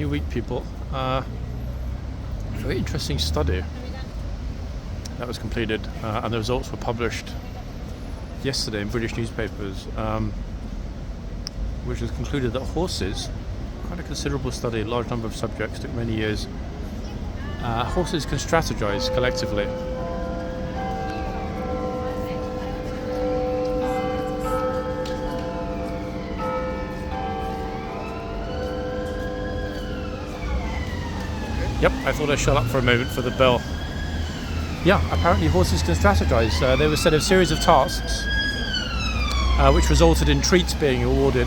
new week, people. Very interesting study that was completed, and the results were published yesterday in British newspapers, which has concluded that horses, quite a considerable study, a large number of subjects, took many years, horses can strategize collectively. Yep, I thought I'd shut up for a moment for the bell. Yeah, apparently horses can strategize. They were set a series of tasks, which resulted in treats being awarded,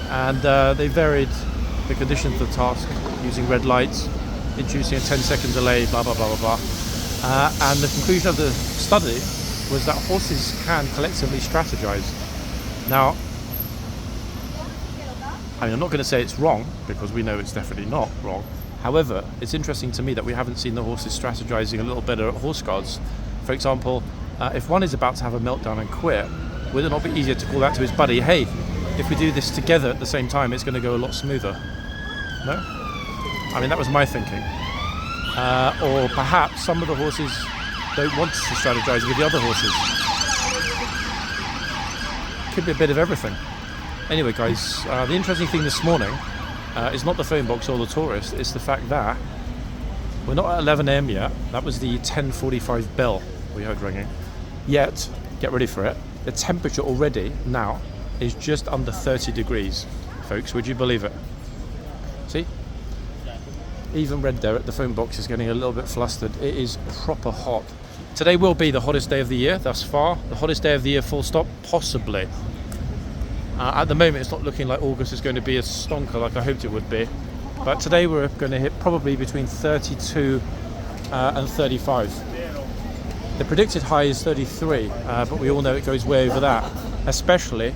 and they varied the conditions of the task using red lights, introducing a 10-second delay, blah blah blah blah blah. And the conclusion of the study was that horses can collectively strategize. Now, I mean, I'm not going to say it's wrong, because we know it's definitely not wrong. However, it's interesting to me that we haven't seen the horses strategizing a little better at horse guards. For example, if one is about to have a meltdown and quit, would it not be easier to call that to his buddy, hey, if we do this together at the same time, it's going to go a lot smoother? No? I mean, that was my thinking. Or perhaps some of the horses don't want to strategize with the other horses. Could be a bit of everything. Anyway, guys, the interesting thing this morning is not the phone box or the tourist, it's the fact that we're not at 11 a.m. yet. That was the 10:45 bell we heard ringing. Yet, get ready for it, the temperature already now is just under 30 degrees. Folks, would you believe it? See? Even Red there at the phone box is getting a little bit flustered. It is proper hot. Today will be the hottest day of the year thus far. The hottest day of the year, full stop, possibly. At the moment, it's not looking like August is going to be a stonker like I hoped it would be. But today we're going to hit probably between 32 and 35. The predicted high is 33, but we all know it goes way over that, especially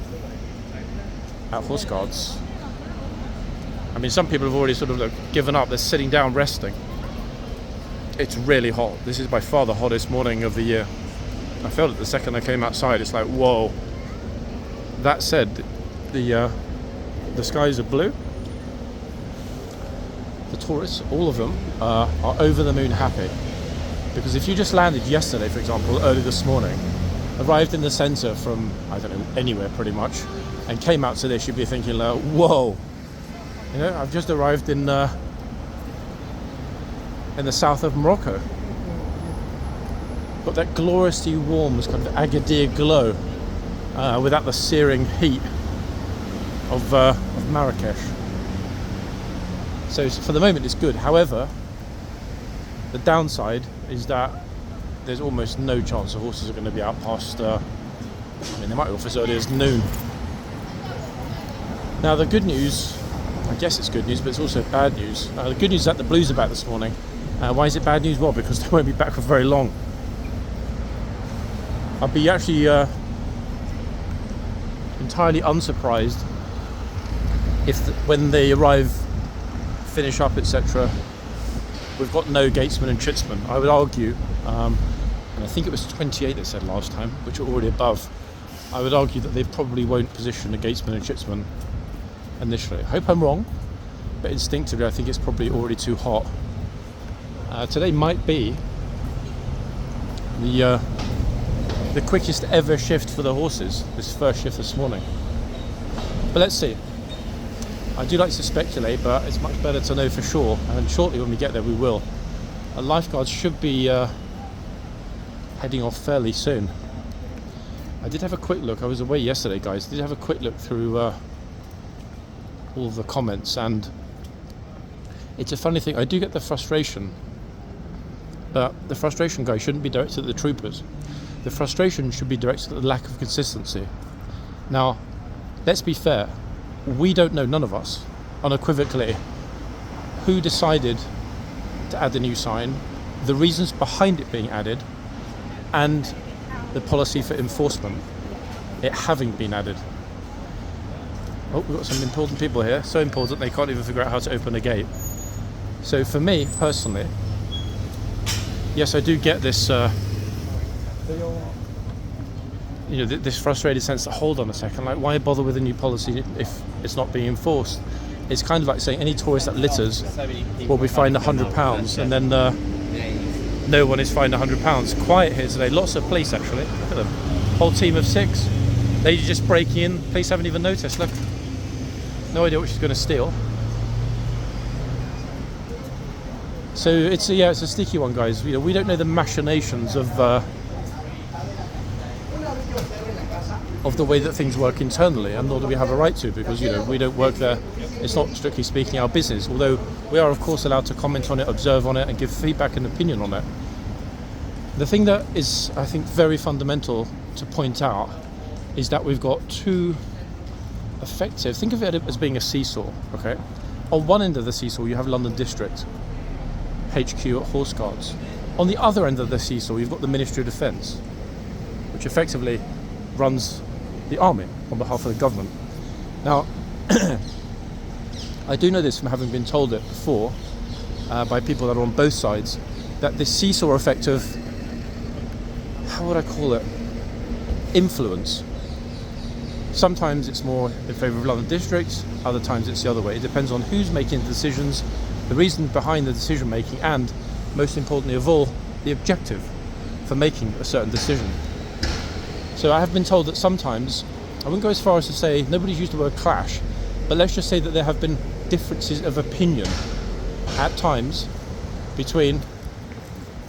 at horse guards. I mean, some people have already sort of given up. They're sitting down resting. It's really hot. This is by far the hottest morning of the year. I felt it the second I came outside. It's like, whoa. That said, the skies are blue. The tourists, all of them, are over the moon happy. Because if you just landed yesterday, for example, early this morning, arrived in the centre from, I don't know, anywhere pretty much, and came out to this, you'd be thinking like, whoa, you know, I've just arrived in the south of Morocco. Got that gloriously warm, kind of Agadir glow, without the searing heat of Marrakesh. So for the moment it's good. However, the downside is that there's almost no chance the horses are going to be out past, I mean, they might be off as early as noon. Now the good news, I guess it's good news, but it's also bad news. The good news is that the Blues are back this morning. Why is it bad news? Well, because they won't be back for very long. I'll be actually entirely unsurprised if when they arrive, finish up, etc., we've got no gatesman and tritsman. I would argue, and I think it was 28 they said last time, which are already above. I would argue that they probably won't position a gatesman and tritsman initially. I hope I'm wrong, but instinctively I think it's probably already too hot. Today might be the quickest ever shift for the horses, this first shift this morning. But let's see. I do like to speculate, but it's much better to know for sure, and shortly when we get there we will. Lifeguards should be heading off fairly soon. I did have a quick look, I was away yesterday, guys, I did have a quick look through all of the comments, and it's a funny thing, I do get the frustration, but the frustration, guys, shouldn't be directed at the troopers. The frustration should be directed at the lack of consistency. Now, let's be fair, we don't know, none of us, unequivocally, who decided to add the new sign, the reasons behind it being added, and the policy for enforcement, it having been added. Oh, we've got some important people here, so important they can't even figure out how to open a gate. So for me, personally, yes, I do get this, this frustrated sense that, hold on a second, like, why bother with a new policy if it's not being enforced? it's kind of like saying any tourist that litters will be fined £100, and then no one is fined £100. Quiet here today, lots of police actually. Look at them, whole team of 6. Lady just breaking in, police haven't even noticed. Look, no idea what she's going to steal. So it's a sticky one, guys. You know, we don't know the machinations of the way that things work internally, and nor do we have a right to, because, you know, we don't work there. It's not, strictly speaking, our business, although we are of course allowed to comment on it, observe on it, and give feedback and opinion on it. The thing that is, I think, very fundamental to point out is that we've got two effective, think of it as being a seesaw, okay? On one end of the seesaw you have London District, HQ at Horseguards. On the other end of the seesaw you've got the Ministry of Defence, which effectively runs the army on behalf of the government. Now, I do know this from having been told it before by people that are on both sides, that this seesaw effect of, how would I call it, influence. Sometimes it's more in favour of London District, other times it's the other way. It depends on who's making the decisions, the reason behind the decision making, and most importantly of all, the objective for making a certain decision. So I have been told that sometimes, I wouldn't go as far as to say, nobody's used the word clash, but let's just say that there have been differences of opinion at times between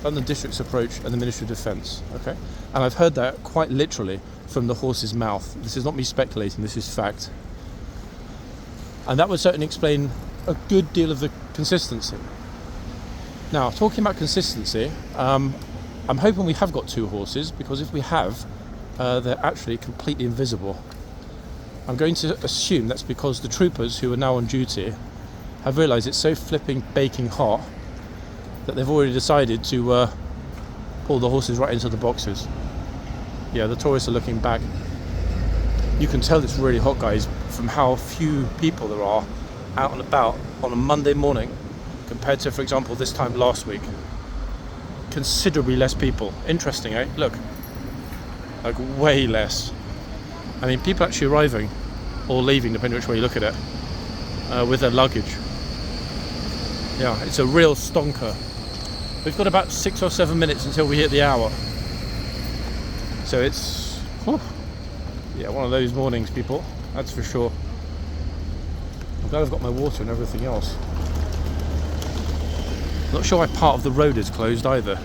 London District's approach and the Ministry of Defence, okay? And I've heard that quite literally from the horse's mouth. This is not me speculating, this is fact. And that would certainly explain a good deal of the consistency. Now, talking about consistency, I'm hoping we have got 2 horses, because if we have, they're actually completely invisible. I'm going to assume that's because the troopers who are now on duty have realised it's so flipping baking hot that they've already decided to pull the horses right into the boxes. Yeah, the tourists are looking back. You can tell it's really hot, guys, from how few people there are out and about on a Monday morning compared to, for example, this time last week. Considerably less people. Interesting, eh? Look, like way less. I mean, people actually arriving or leaving, depending which way you look at it, with their luggage. Yeah, it's a real stonker. We've got about 6 or 7 minutes until we hit the hour. So it's, yeah, one of those mornings, people, that's for sure. I'm glad I've got my water and everything else. Not sure why part of the road is closed either.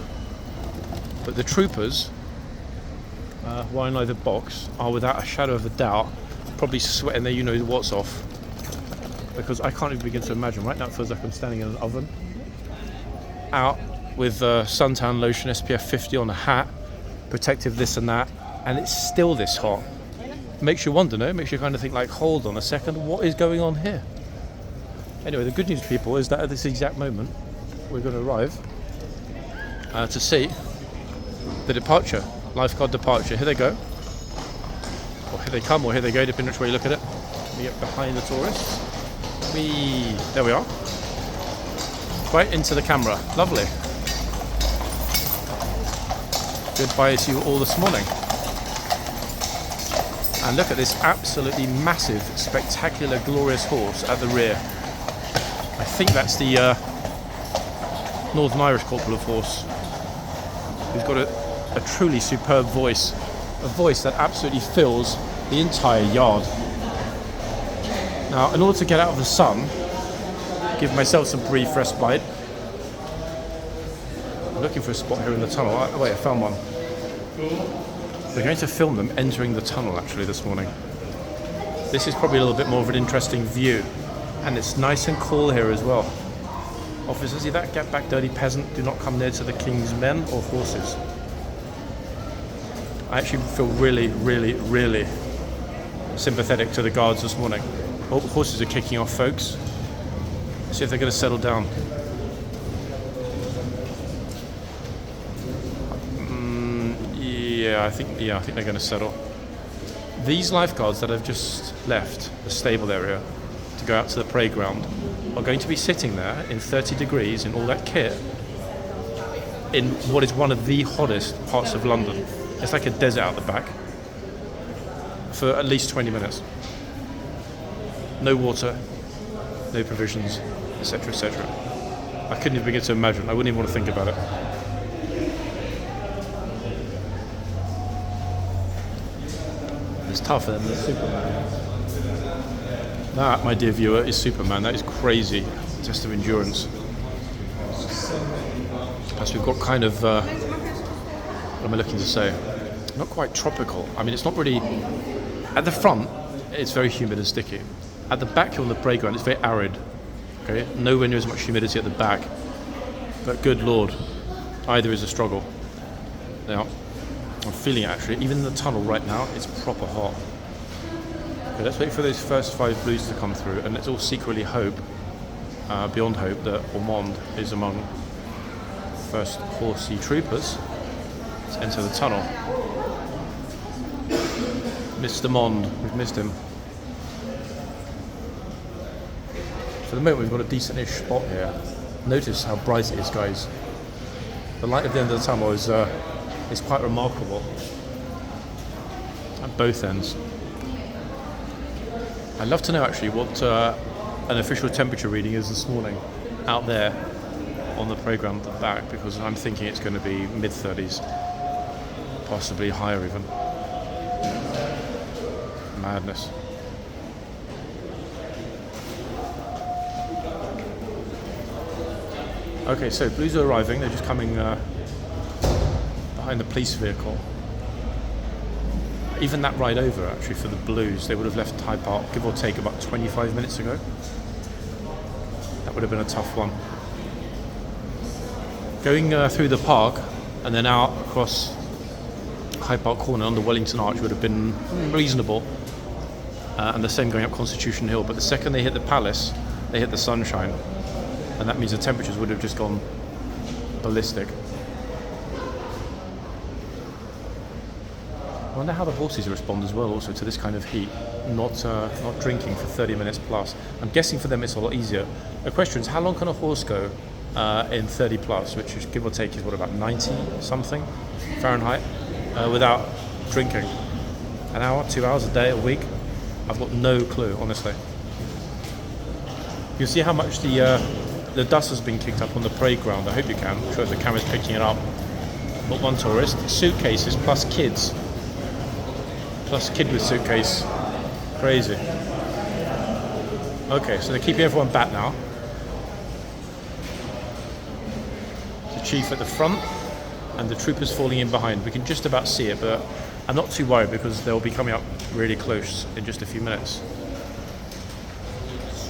But the troopers, while in either box, are without a shadow of a doubt probably sweating their you-know-what's off. Because I can't even begin to imagine. Right now it feels like I'm standing in an oven. Out with suntan lotion, SPF 50 on a hat, protective this and that, and it's still this hot. It makes you wonder, no? It makes you kind of think like, hold on a second, what is going on here? Anyway, the good news, people, is that at this exact moment we're going to arrive to see the departure, lifeguard departure. Here they go, or here they come, or here they go, depending which way you look at it. Let me get behind the tourists. There we are, right into the camera. Lovely. Goodbye to you all this morning. And look at this absolutely massive, spectacular, glorious horse at the rear. I think that's the Northern Irish Corporal of Horse, who's got a truly superb voice, a voice that absolutely fills the entire yard. Now, in order to get out of the sun, give myself some brief respite. I'm looking for a spot here in the tunnel. Oh, wait, I found one. We're going to film them entering the tunnel actually this morning. This is probably a little bit more of an interesting view, and it's nice and cool here as well. Officer, see that? Get back, dirty peasant. Do not come near to the king's men or horses. I actually feel really, really, really sympathetic to the guards this morning. Oh, horses are kicking off, folks. Let's see if they're going to settle down. Yeah, I think they're going to settle. These lifeguards that have just left the stable area to go out to the parade ground are going to be sitting there in 30 degrees in all that kit in what is one of the hottest parts of London. It's like a desert out the back for at least 20 minutes. No water, no provisions, etc., etc. I couldn't even begin to imagine. I wouldn't even want to think about it. It's tougher than the Superman. That, my dear viewer, is Superman. That is crazy. Test of endurance. Plus we've got kind of, what am I looking to say? Not quite tropical. I mean, it's not really, at the front, it's very humid and sticky. At the back on the parade ground, it's very arid. Okay, nowhere near as much humidity at the back. But good Lord, either is a struggle. Now, I'm feeling it actually. Even in the tunnel right now, it's proper hot. Okay, let's wait for those first 5 blues to come through, and let's all secretly hope, beyond hope, that Ormond is among first horsey troopers. Let's enter the tunnel. Mr. Mond, we've missed him. For the moment, we've got a decent-ish spot here. Notice how bright it is, guys. The light at the end of the tunnel is quite remarkable at both ends. I'd love to know actually what an official temperature reading is this morning out there on the parade ground at the back, because I'm thinking it's going to be mid-30s, possibly higher even. Madness. Okay, so blues are arriving. They're just coming behind the police vehicle. Even that ride over, actually, for the blues, they would have left Hyde Park, give or take, about 25 minutes ago. That would have been a tough one. Going through the park and then out across Hyde Park Corner on the Wellington Arch would have been reasonable. And the same going up Constitution Hill. But the second they hit the palace, they hit the sunshine. And that means the temperatures would have just gone ballistic. I wonder how the horses respond as well also to this kind of heat, not drinking for 30 minutes plus. I'm guessing for them it's a lot easier. The question is, how long can a horse go in 30 plus, which is, give or take, is what, about 90 something Fahrenheit, without drinking? An hour, 2 hours, a day, a week? I've got no clue, honestly. You see how much the dust has been kicked up on the parade ground. I hope you can. I'm sure the camera's picking it up. Not one tourist. Suitcases plus kids. Plus kid with suitcase. Crazy. Okay, so they're keeping everyone back now. The chief at the front and the troopers falling in behind. We can just about see it, but I'm not too worried because they'll be coming up really close in just a few minutes.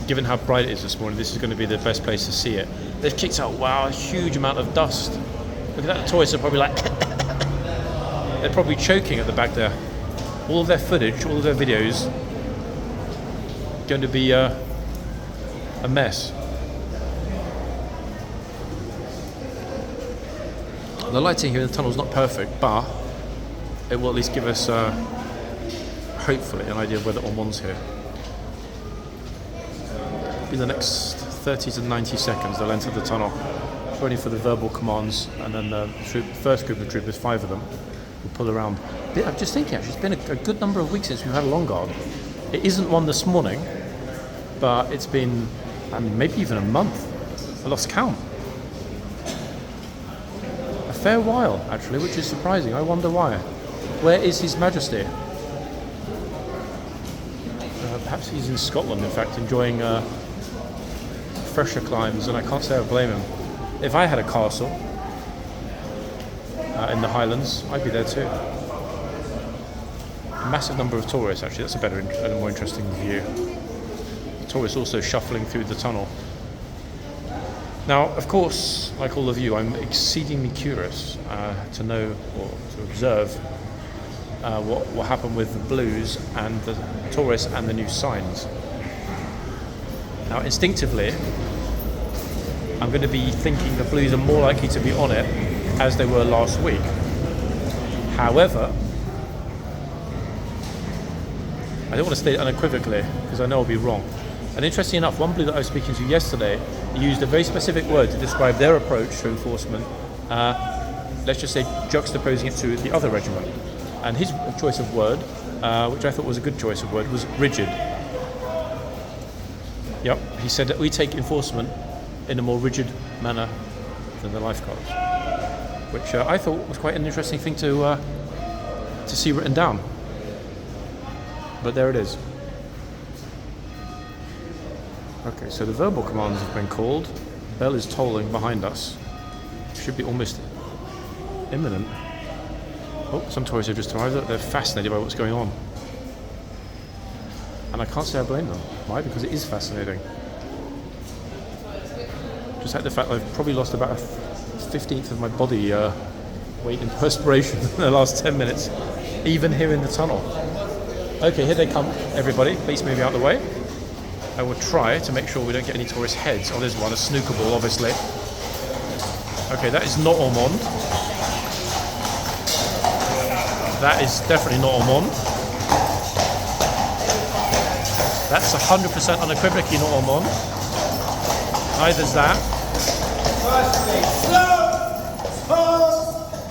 Given how bright it is this morning, this is going to be the best place to see it. They've kicked out, wow, a huge amount of dust. Look at that, the tourists are probably like, they're probably choking at the back there. All of their footage, all of their videos, going to be a mess. The lighting here in the tunnel is not perfect, but it will at least give us, hopefully, an idea of whether Ormond's here. In the next 30 to 90 seconds, they'll enter the tunnel, waiting for the verbal commands, and then the first group of troopers, 5 of them, will pull around. I'm just thinking, actually, it's been a good number of weeks since we've had a long guard. It isn't one this morning, but it's been, I mean, maybe even a month. I lost count. A fair while, actually, which is surprising. I wonder why. Where is His Majesty? Perhaps he's in Scotland, in fact, enjoying fresher climes, and I can't say I blame him. If I had a castle in the Highlands, I'd be there too. A massive number of tourists, actually. That's a better and more interesting view. The tourists also shuffling through the tunnel. Now, of course, like all of you, I'm exceedingly curious to know or to observe what happened with the blues and the tourists and the new signs. Now, instinctively, I'm going to be thinking the blues are more likely to be on it as they were last week. However, I don't want to state it unequivocally because I know I'll be wrong. And interestingly enough, one blue that I was speaking to yesterday used a very specific word to describe their approach to enforcement, let's just say juxtaposing it to the other regiment. And his choice of word, which I thought was a good choice of word, was rigid. Yep, he said that we take enforcement in a more rigid manner than the lifeguards, which I thought was quite an interesting thing to see written down. But there it is. Okay, so the verbal commands have been called. Bell is tolling behind us. Should be almost imminent. Oh, some tourists have just arrived. They're fascinated by what's going on. And I can't say I blame them. Why? Because it is fascinating. Just like the fact I've probably lost about a 15th of my body weight in perspiration in the last 10 minutes, even here in the tunnel. Okay, here they come, everybody. Please move out of the way. I will try to make sure we don't get any tourist heads. Oh, there's one, a snooker ball, obviously. Okay, that is not Ormond. That is definitely not Ormond. That's 100% unequivocally not Ormond. Neither's that.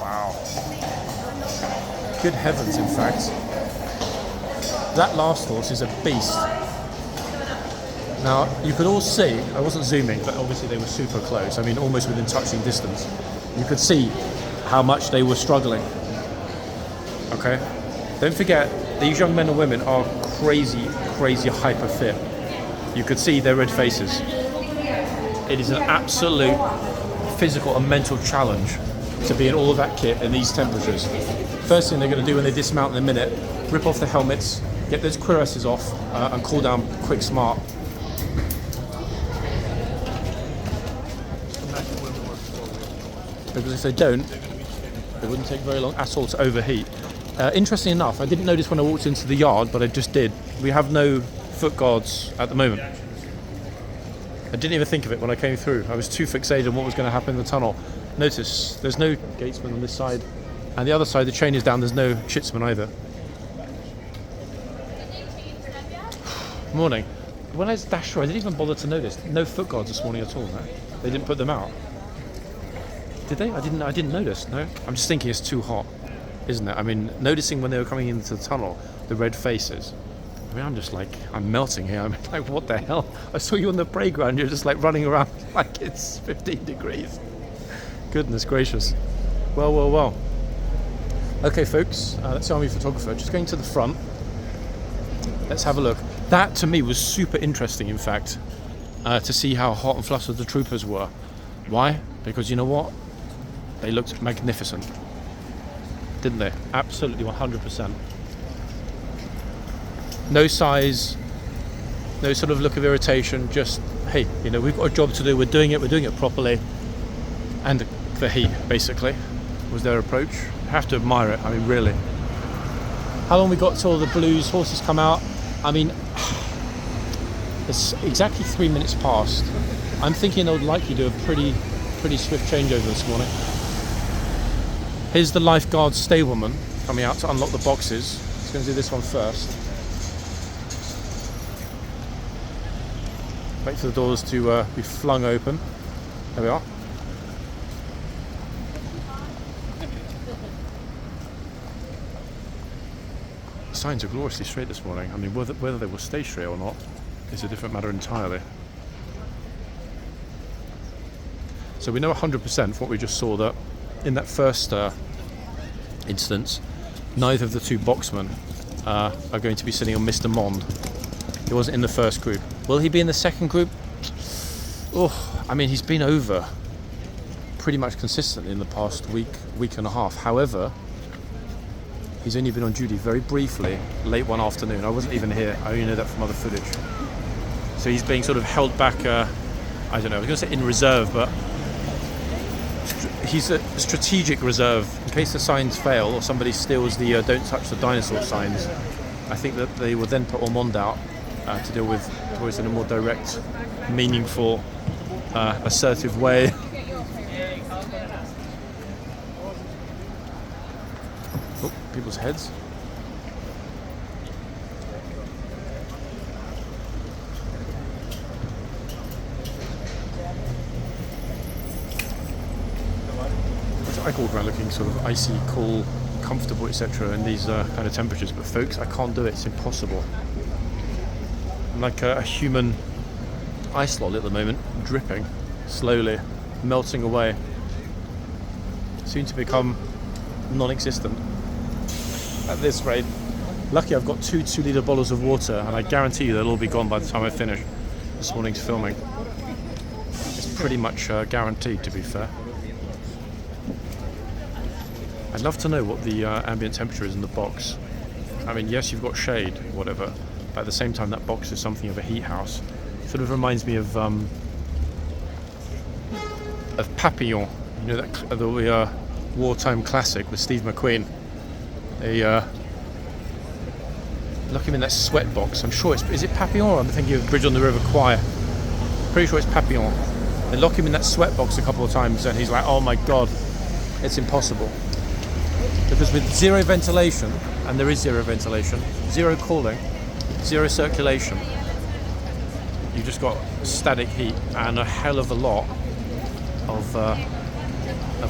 Wow. Good heavens, in fact. That last horse is a beast. Now, you could all see, I wasn't zooming, but obviously they were super close. I mean, almost within touching distance. You could see how much they were struggling. Okay? Don't forget, these young men and women are crazy, crazy hyper fit. You could see their red faces. It is an absolute physical and mental challenge to be in all of that kit in these temperatures. First thing they're going to do when they dismount in a minute, rip off the helmets, get those cuirasses off, and cool down quick smart. Because if they don't, it wouldn't take very long at all to overheat. Interesting enough, I didn't notice when I walked into the yard, but I just did. We have no foot guards at the moment. I didn't even think of it when I came through. I was too fixated on what was going to happen in the tunnel. Notice, there's no gatesman on this side, and the other side, the chain is down, there's no chitsman either. Morning. When I was dashed through, I didn't even bother to notice. No foot guards this morning at all, no? They didn't put them out. Did they? I didn't notice, no? I'm just thinking it's too hot, isn't it? I mean, noticing when they were coming into the tunnel, the red faces. I mean, I'm just like, I'm melting here. I'm like, what the hell? I saw you on the parade ground, you're just like running around like it's 15 degrees. Goodness gracious. Well. Okay, folks, that's the army photographer. Just going to the front. Let's have a look. That, to me, was super interesting, in fact, to see how hot and flustered the troopers were. Why? Because you know what? They looked magnificent. Didn't they? Absolutely 100%. No size, no sort of look of irritation, just, hey, you know, we've got a job to do, we're doing it properly, and the heat, basically, was their approach. I have to admire it, I mean, really. How long we got till the blues horses come out? I mean, it's exactly 3 minutes past. I'm thinking they would likely do a pretty swift changeover this morning. Here's the lifeguard stableman coming out to unlock the boxes. He's going to do this one first. Wait for the doors to be flung open. There we are. The signs are gloriously straight this morning. I mean, whether they will stay straight or not is a different matter entirely. So we know 100% from what we just saw that in that first instance, neither of the two boxmen are going to be sitting on Mr. Mond. He wasn't in the first group. Will he be in the second group? Oh, I mean, he's been over pretty much consistently in the past week and a half. However, he's only been on duty very briefly, late one afternoon. I wasn't even here. I only know that from other footage. So he's being sort of held back, I don't know, I was going to say in reserve, but he's a strategic reserve in case the signs fail or somebody steals the don't touch the dinosaur signs. I think that they will then put Ormond out to deal with toys in a more direct, meaningful, assertive way. Oh, people's heads. I go around looking sort of icy, cool, comfortable, etc. in these kind of temperatures, but folks, I can't do it. It's impossible. I'm like a human ice lolly at the moment, dripping, slowly, melting away. Soon to become non-existent at this rate. Lucky I've got 2 2-litre bottles of water, and I guarantee you they'll all be gone by the time I finish this morning's filming. It's pretty much guaranteed, to be fair. I'd love to know what the ambient temperature is in the box. I mean, yes, you've got shade, whatever, but at the same time that box is something of a heat house. Sort of reminds me of Papillon, you know, that the wartime classic with Steve McQueen. They lock him in that sweat box. I'm sure is it Papillon? Or I'm thinking of Bridge on the River Kwai. Pretty sure it's Papillon. They lock him in that sweat box a couple of times, and he's like, "Oh my god, it's impossible." Because with zero ventilation, and there is zero ventilation, zero cooling, zero circulation, you've just got static heat and a hell of a lot of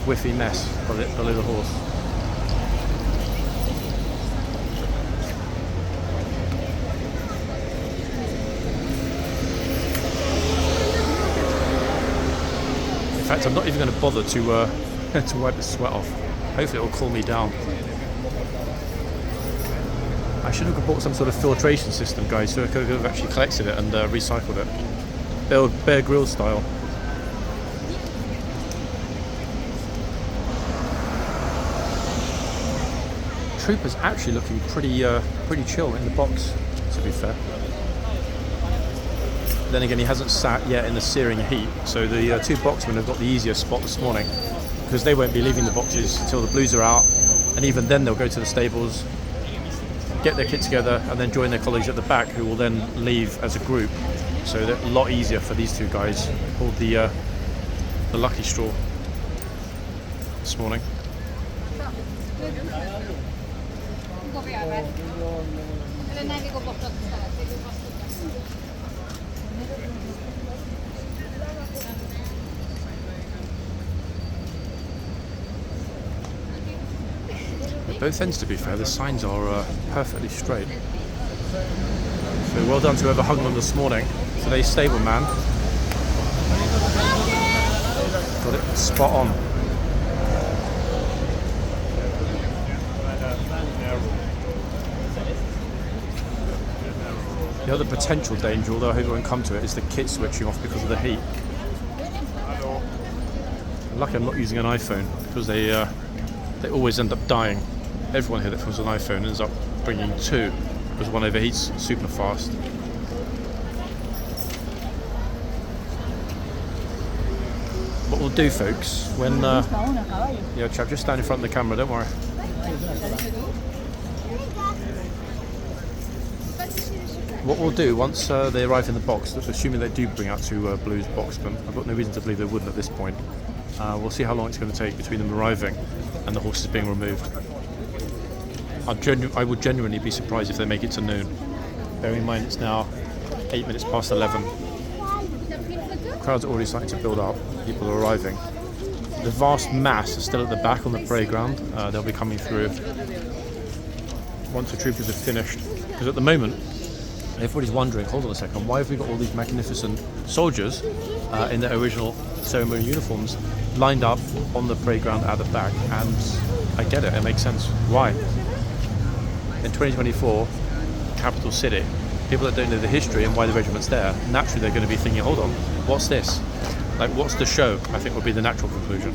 whiffy mess below the horse. In fact, I'm not even going to bother to to wipe the sweat off. Hopefully it will cool me down. I should have bought some sort of filtration system, guys, so I could have actually collected it and recycled it. Bear Grylls style. Trooper's actually looking pretty chill in the box, to be fair. Then again, he hasn't sat yet in the searing heat, so the 2 boxmen have got the easier spot this morning, because they won't be leaving the boxes until the Blues are out, and even then they'll go to the stables, get their kit together, and then join their colleagues at the back, who will then leave as a group. So they're a lot easier for these 2 guys. Pulled the lucky straw this morning. Both ends, to be fair, the signs are perfectly straight. So well done to whoever hung them this morning. Today's stableman got it spot on. The other potential danger, although I hope it won't come to it, is the kit switching off because of the heat. Lucky I'm not using an iPhone, because they always end up dying. Everyone here that films an iPhone ends up bringing 2, because one overheats super fast. What we'll do, folks, when yeah, chap, just stand in front of the camera, don't worry. What we'll do once they arrive in the box, assuming they do bring out 2 Blues boxmen, I've got no reason to believe they wouldn't at this point. We'll see how long it's going to take between them arriving and the horses being removed. I would genuinely be surprised if they make it to noon. Bearing in mind it's now 8 minutes past 11. Crowds are already starting to build up. People are arriving. The vast mass is still at the back on the parade ground. They'll be coming through once the troopers have finished. Because at the moment, everybody's wondering, hold on a second, why have we got all these magnificent soldiers in their original ceremony uniforms lined up on the parade ground at the back? And I get it makes sense. Why? In 2024, capital city, people that don't know the history and why the regiment's there, naturally they're going to be thinking, hold on, what's this? Like, what's the show? I think would be the natural conclusion.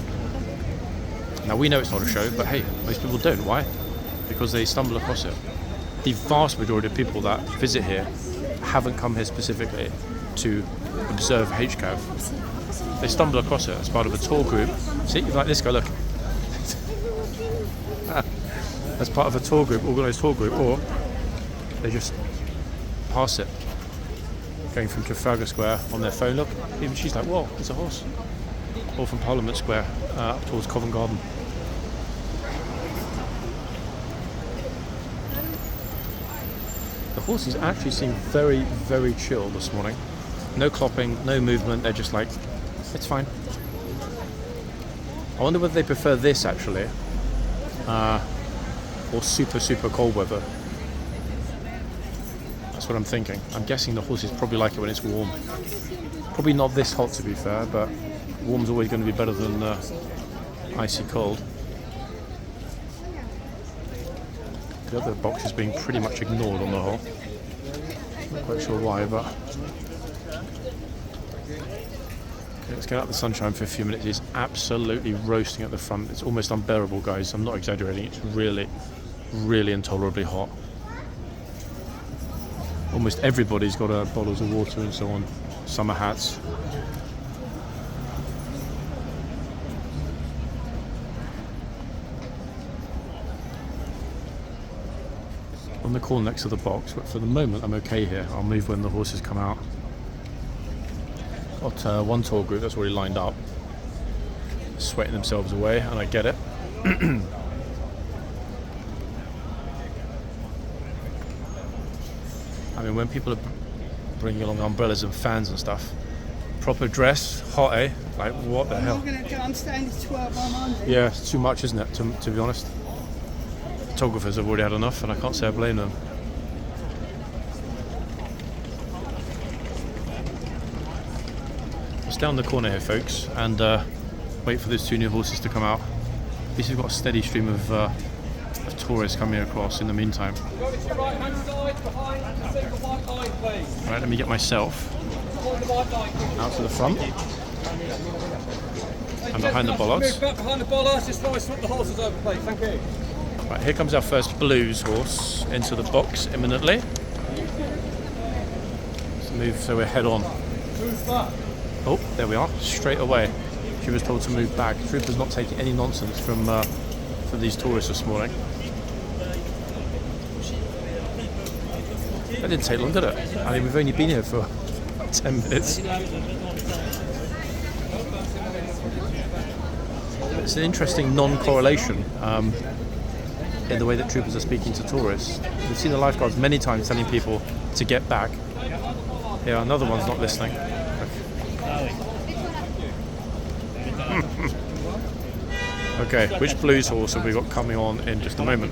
Now, we know it's not a show, but hey, most people don't. Why? Because they stumble across it. The vast majority of people that visit here haven't come here specifically to observe HCAV. They stumble across it as part of a tour group. See, like this guy, look. As part of a tour group, organised tour group, or they just pass it, going from Trafalgar Square on their phone. Look, even she's like, whoa, it's a horse. Or from Parliament Square up towards Covent Garden. The horses actually seem very, very chill this morning. No clopping, no movement, they're just like, it's fine. I wonder whether they prefer this actually, or super, super cold weather. That's what I'm thinking. I'm guessing the horses probably like it when it's warm. Probably not this hot, to be fair, but warm's always going to be better than icy cold. The other box is being pretty much ignored on the whole. Not quite sure why, but okay, let's get out the sunshine for a few minutes. It's absolutely roasting at the front. It's almost unbearable, guys. I'm not exaggerating. It's really, really intolerably hot. Almost everybody's got bottles of water and so on. Summer hats. On the corner next to the box, but for the moment I'm okay here. I'll move when the horses come out. Got one tour group that's already lined up, sweating themselves away, and I get it. I mean, when people are bringing along umbrellas and fans and stuff, proper dress, hot, eh? Like, what the hell? I'm staying to 12 on Monday. Yeah, it's too much, isn't it, to be honest? Photographers have already had enough, and I can't say I blame them. It's down the corner here, folks, and wait for those two new horses to come out. At least we've got a steady stream of tourists coming across in the meantime. Right, let me get myself out to the front and behind the bollards. Back behind the bollards, just try to swap the horses over, please. Thank you. Right, here comes our first blues horse into the box imminently. Let's move so we're head on. Oh, there we are, straight away. She was told to move back. Trooper's not taking any nonsense from these tourists this morning. That didn't take long, did it? I mean, we've only been here for 10 minutes. It's an interesting non-correlation in the way that troopers are speaking to tourists. We've seen the lifeguards many times telling people to get back. Yeah, another one's not listening. Okay, which blues horse have we got coming on in just a moment?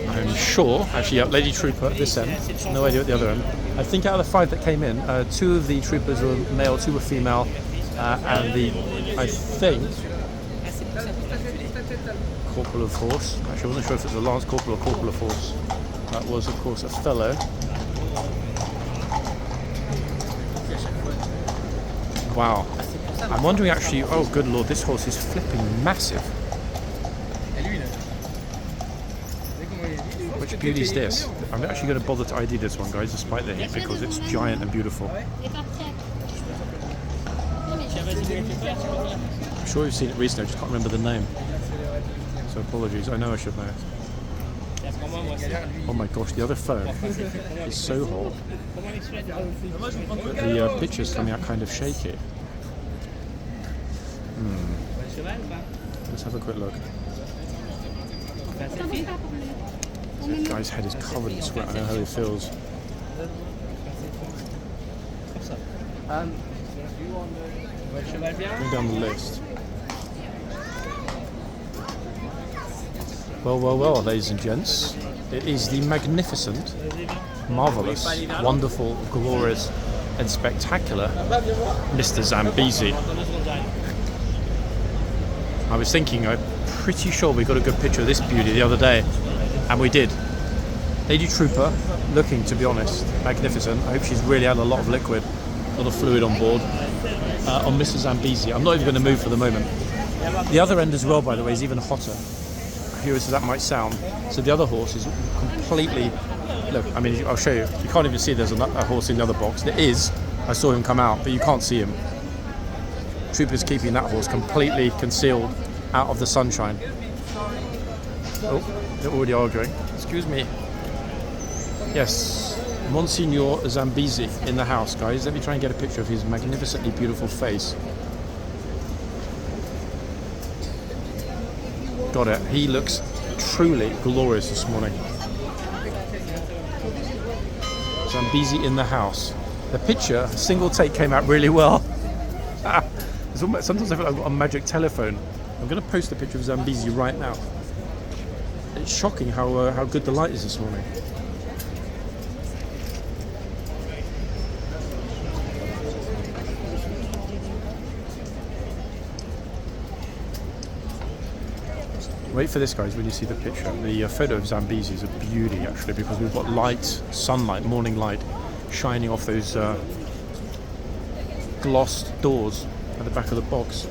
I'm sure, actually, yeah, Lady Trooper at this end, no idea at the other end. I think out of the 5 that came in, 2 of the troopers were male, 2 were female, and I think, corporal of horse. Actually, I wasn't sure if it was a lance corporal or corporal of horse. That was, of course, a fellow. Wow. I'm wondering actually, oh good lord, this horse is flipping massive. Which beauty is this? I'm actually going to bother to ID this one, guys, despite the heat, because it's giant and beautiful. I'm sure you've seen it recently, I just can't remember the name. So apologies, I know I should know it. Oh my gosh, the other phone is so hot. The picture's coming out kind of shaky. Let's have a quick look. This guy's head is covered in sweat, I know how he feels. Going down the list. Well, ladies and gents. It is the magnificent, marvellous, wonderful, glorious and spectacular Mr. Zambesi. I was thinking, I'm pretty sure we got a good picture of this beauty the other day, and we did. Lady Trooper, looking, to be honest, magnificent. I hope she's really had a lot of liquid, a lot of fluid on board. On Mr. Zambesi, I'm not even going to move for the moment. The other end as well, by the way, is even hotter. Curious as that might sound. So the other horse is completely, look, I mean, I'll show you. You can't even see there's a horse in the other box. There is. I saw him come out, but you can't see him. Trooper's keeping that horse completely concealed out of the sunshine. Oh, they're already arguing. Excuse me. Yes, Monsignor Zambesi in the house, guys. Let me try and get a picture of his magnificently beautiful face. Got it. He looks truly glorious this morning. Zambesi in the house. The picture, single take, came out really well. Sometimes I feel like I've got a magic telephone. I'm going to post a picture of Zambesi right now. It's shocking how good the light is this morning. Wait for this, guys, when you see the picture. The photo of Zambesi is a beauty, actually, because we've got light, sunlight, morning light, shining off those glossed doors at the back of the box.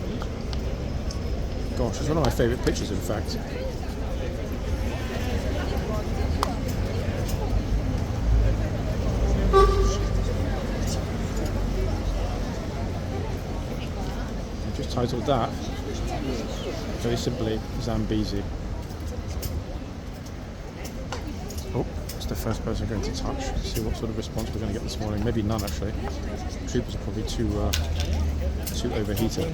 Gosh, it's one of my favourite pictures, in fact. I just titled that very simply Zambesi. Oh, it's the first person I'm going to touch. Let's see what sort of response we're going to get this morning. Maybe none, actually. Troopers are probably too overheated.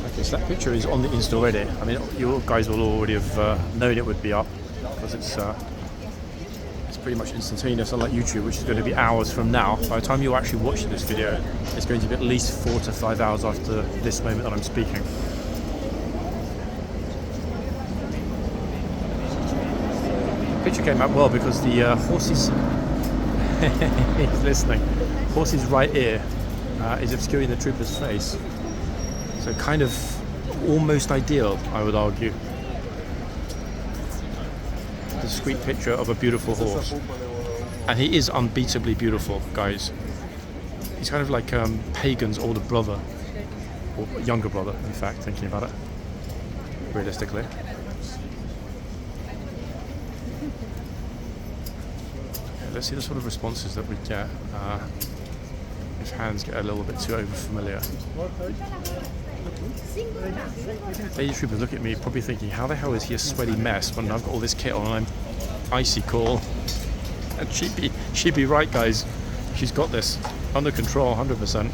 Okay, so that picture is on the Insta already. I mean, you guys will already have known it would be up because it's pretty much instantaneous, unlike YouTube, which is going to be hours from now. By the time you're actually watching this video, it's going to be at least 4 to 5 hours after this moment that I'm speaking. The picture came out well because the horse's he's listening. Horse's right ear is obscuring the trooper's face, so kind of almost ideal, I would argue. Discreet picture of a beautiful horse, and he is unbeatably beautiful, guys. He's kind of like Pagan's older brother, or younger brother, in fact, thinking about it realistically. Okay, let's see the sort of responses that we get if hands get a little bit too over familiar. Lady troopers look at me probably thinking, how the hell is he a sweaty mess when I've got all this kit on and I'm icy cool? And she'd be right, guys. She's got this under control 100%.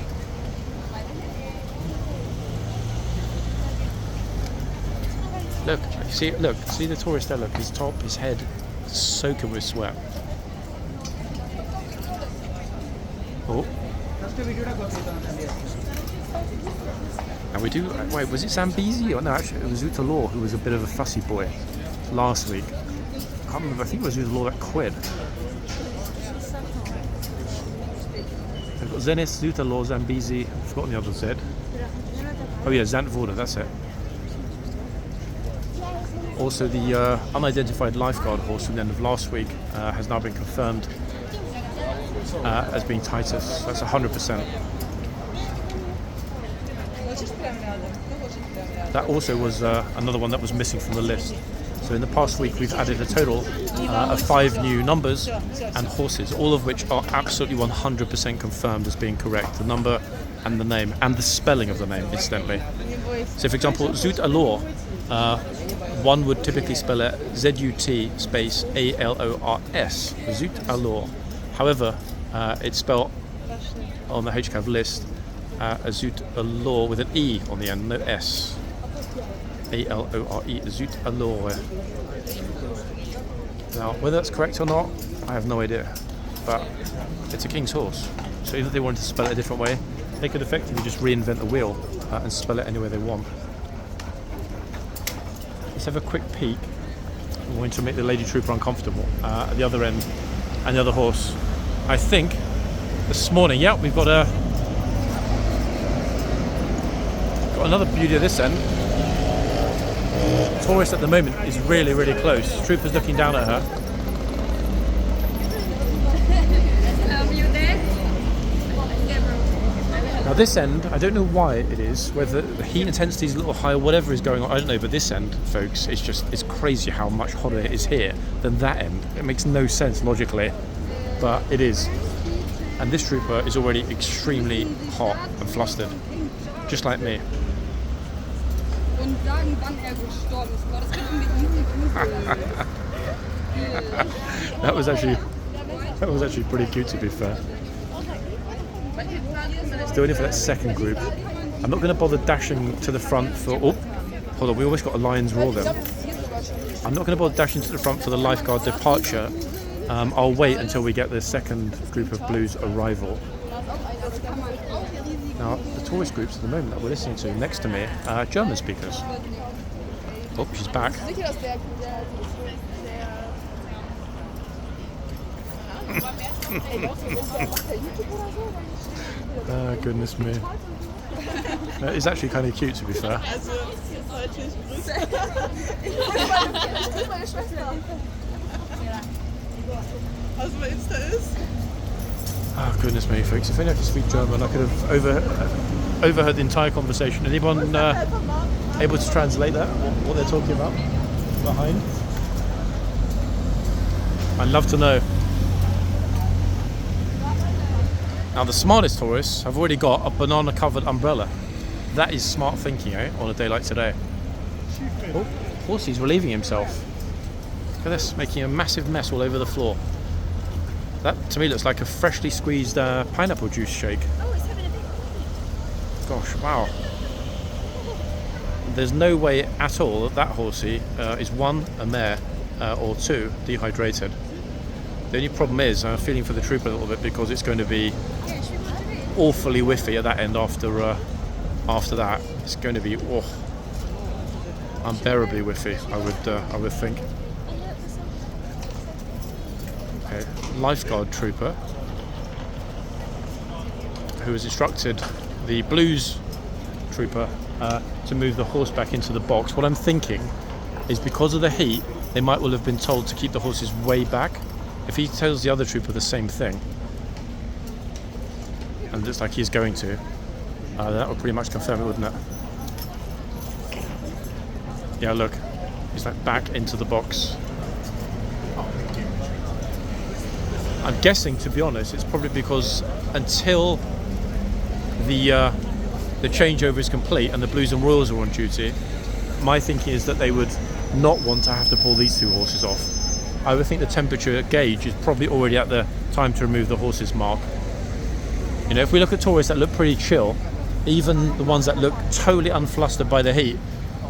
Look, see the tourist there, look, his top, his head soaking with sweat. Oh. And we do, wait, was it Zambesi? Or no, actually it was Utalor who was a bit of a fussy boy last week. I can't remember, I think it was Utalor that quit. We've got Zenis, Utalor, Zambesi, I've forgotten the other Z. Oh yeah, Zantvorder, that's it. Also the unidentified lifeguard horse from the end of last week has now been confirmed as being Titus. That's 100%. That also was another one that was missing from the list. So in the past week we've added a total of 5 new numbers and horses, all of which are absolutely 100% confirmed as being correct. The number and the name, and the spelling of the name, incidentally. So for example, Zut Alor, one would typically spell it Z-U-T space A-L-O-R-S, Zut Alor. However, it's spelled on the HCAV list as Zut Alor with an E on the end, no S. A-L-O-R-E, Zut Alor. Now, whether that's correct or not, I have no idea. But it's a king's horse. So even if they wanted to spell it a different way, they could effectively just reinvent the wheel and spell it any way they want. Let's have a quick peek. I'm going to make the lady trooper uncomfortable at the other end and the other horse. I think this morning, yeah, we've got another beauty at this end. Tourist at the moment is really, really close. Trooper's looking down at her. You there? Now this end, I don't know why it is, whether the heat intensity is a little higher, whatever is going on, I don't know, but this end, folks, it's crazy how much hotter it is here than that end. It makes no sense logically, but it is. And this trooper is already extremely hot and flustered, just like me. That was actually pretty cute, to be fair. Still waiting for that second group. I'm not going to bother dashing to the front for... Oh, hold on, we almost got a lion's roar there. I'm not going to bother dashing to the front for the lifeguard departure. I'll wait until we get the second group of blues arrival. Now, the tourist groups at the moment that we're listening to next to me are German speakers. Oh, she's back. Oh, goodness me. It's actually kind of cute, to be fair. Oh, goodness me, folks. If only I could speak German, I could have overheard the entire conversation. Anyone able to translate that, what they're talking about behind? I'd love to know. Now, the smartest tourists have already got a banana-covered umbrella. That is smart thinking, on a day like today. Oh, Horsey's relieving himself. Look at this, making a massive mess all over the floor. That, to me, looks like a freshly squeezed pineapple juice shake. Oh, it's having a big Gosh, wow. There's no way at all that horsey is one, a mare, or two, dehydrated. The only problem is I'm feeling for the trooper a little bit because it's going to be awfully whiffy at that end after that. It's going to be unbearably whiffy, I would think. Okay, lifeguard trooper who has instructed the blues trooper to move the horse back into the box. What I'm thinking is because of the heat, they might well have been told to keep the horses way back. If he tells the other trooper the same thing, and it looks like he's going to, that would pretty much confirm it, wouldn't it? Yeah, look, he's like back into the box. I'm guessing, to be honest, it's probably because until the changeover is complete and the Blues and Royals are on duty, my thinking is that they would not want to have to pull these two horses off. I would think the temperature gauge is probably already at the time to remove the horses mark. You know, if we look at tourists that look pretty chill, even the ones that look totally unflustered by the heat,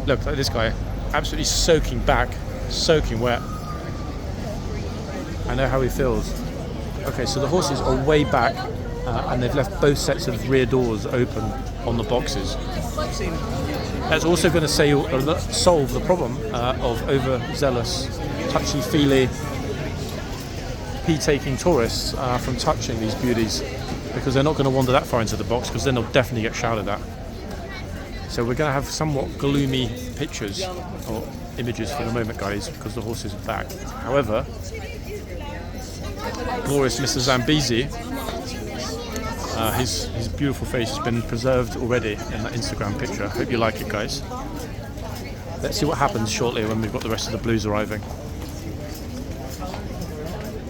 look like this guy, absolutely soaking back, soaking wet. I know how he feels. Okay, so the horses are way back and they've left both sets of rear doors open on the boxes. That's also going to solve the problem of overzealous, touchy-feely, pee-taking tourists from touching these beauties, because they're not going to wander that far into the box, because then they'll definitely get shouted at. So we're going to have somewhat gloomy pictures or images for the moment, guys, because the horses are back. However, glorious Mr. Zambesi, his beautiful face has been preserved already in that Instagram picture. Hope you like it, guys. Let's see what happens shortly when we've got the rest of the Blues arriving.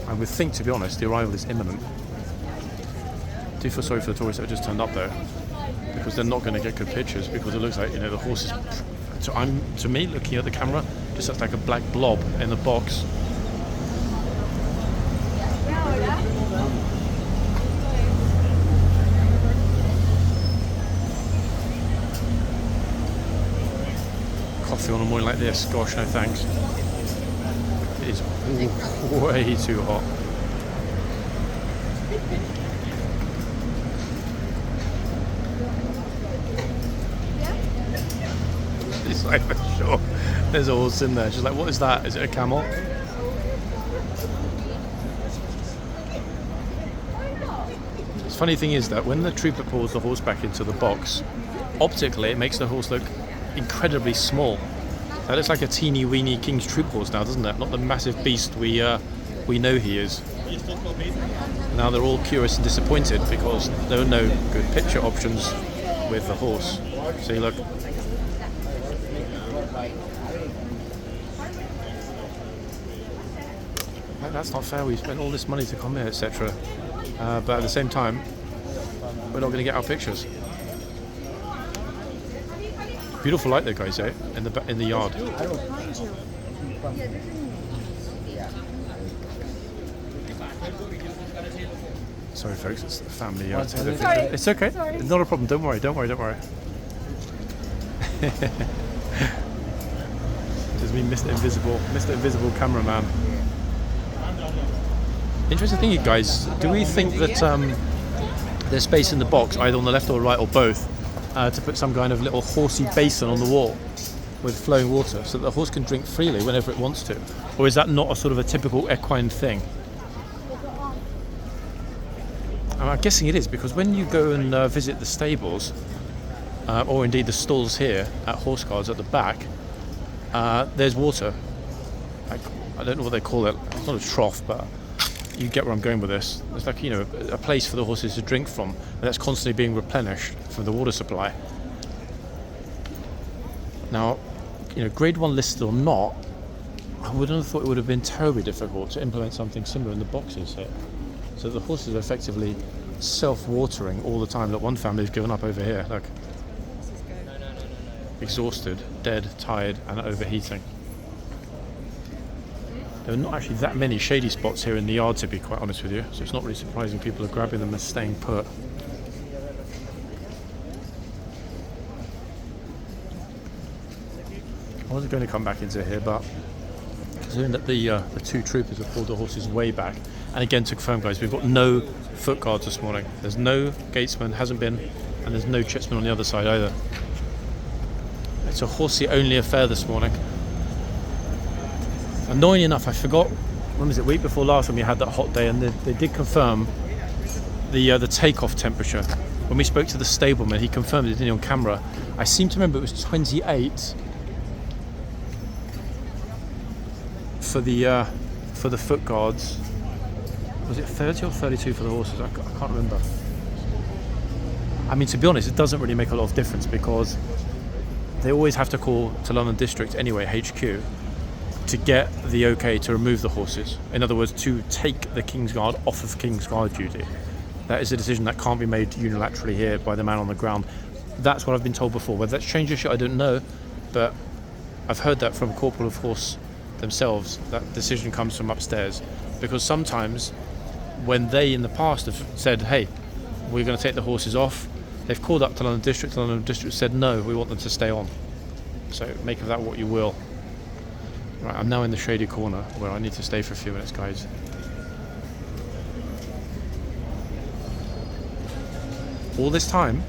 I would think, to be honest, the arrival is imminent. I do feel sorry for the tourists that have just turned up though, because they're not going to get good pictures, because it looks like, you know, the horses, to me, looking at the camera, just looks like a black blob in the box. Coffee on a morning like this, gosh, no thanks. It is way too hot. It's like, for sure, there's a horse in there. She's like, what is that? Is it a camel? The funny thing is that when the trooper pulls the horse back into the box, optically it makes the horse look incredibly small. That looks like a teeny weeny King's Troop horse now, doesn't it? Not the massive beast we know he is. Now they're all curious and disappointed because there are no good picture options with the horse. See, look. That's not fair. We spent all this money to come here, etc. But at the same time, we're not going to get our pictures. Beautiful light there, guys, in the yard. Sorry, folks, it's the family yard. It's okay. Sorry. It's not a problem. Don't worry. It's me, Mr. Invisible cameraman. Interesting thing, guys. Do we think that there's space in the box, either on the left or right or both, to put some kind of little horsey basin on the wall with flowing water so that the horse can drink freely whenever it wants to? Or is that not a sort of a typical equine thing? I'm guessing it is, because when you go and visit the stables, or indeed the stalls here at Horseguards at the back, there's water. I don't know what they call it. It's not a trough, but you get where I'm going with this. It's like, a place for the horses to drink from, and that's constantly being replenished from the water supply. Now, grade 1 listed or not, I wouldn't have thought it would have been terribly difficult to implement something similar in the boxes here. So the horses are effectively self-watering all the time. Look, one family's given up over here. Look, exhausted, dead, tired, and overheating. There are not actually that many shady spots here in the yard, to be quite honest with you, so it's not really surprising people are grabbing them and staying put. I wasn't going to come back into here, but considering that the two troopers have pulled the horses way back, and again to confirm, guys, we've got no foot guards this morning. There's no gatesman, hasn't been, and there's no chitsman on the other side either. It's a horsey only affair this morning. Annoyingly enough, I forgot, when was it, week before last when we had that hot day, and they did confirm the takeoff temperature. When we spoke to the stableman, he confirmed it, didn't he, on camera. I seem to remember it was 28 for the foot guards. Was it 30 or 32 for the horses? I can't remember. I mean, to be honest, it doesn't really make a lot of difference, because they always have to call to London District anyway, HQ, to get the okay to remove the horses. In other words, to take the Kingsguard off of Kingsguard duty. That is a decision that can't be made unilaterally here by the man on the ground. That's what I've been told before. Whether that's changed this year, I don't know, but I've heard that from Corporal of Horse themselves. That decision comes from upstairs, because sometimes when they in the past have said, hey, we're going to take the horses off, they've called up to London District, and London District said no, we want them to stay on. So make of that what you will. Right, I'm now in the shady corner where I need to stay for a few minutes, guys. All this time,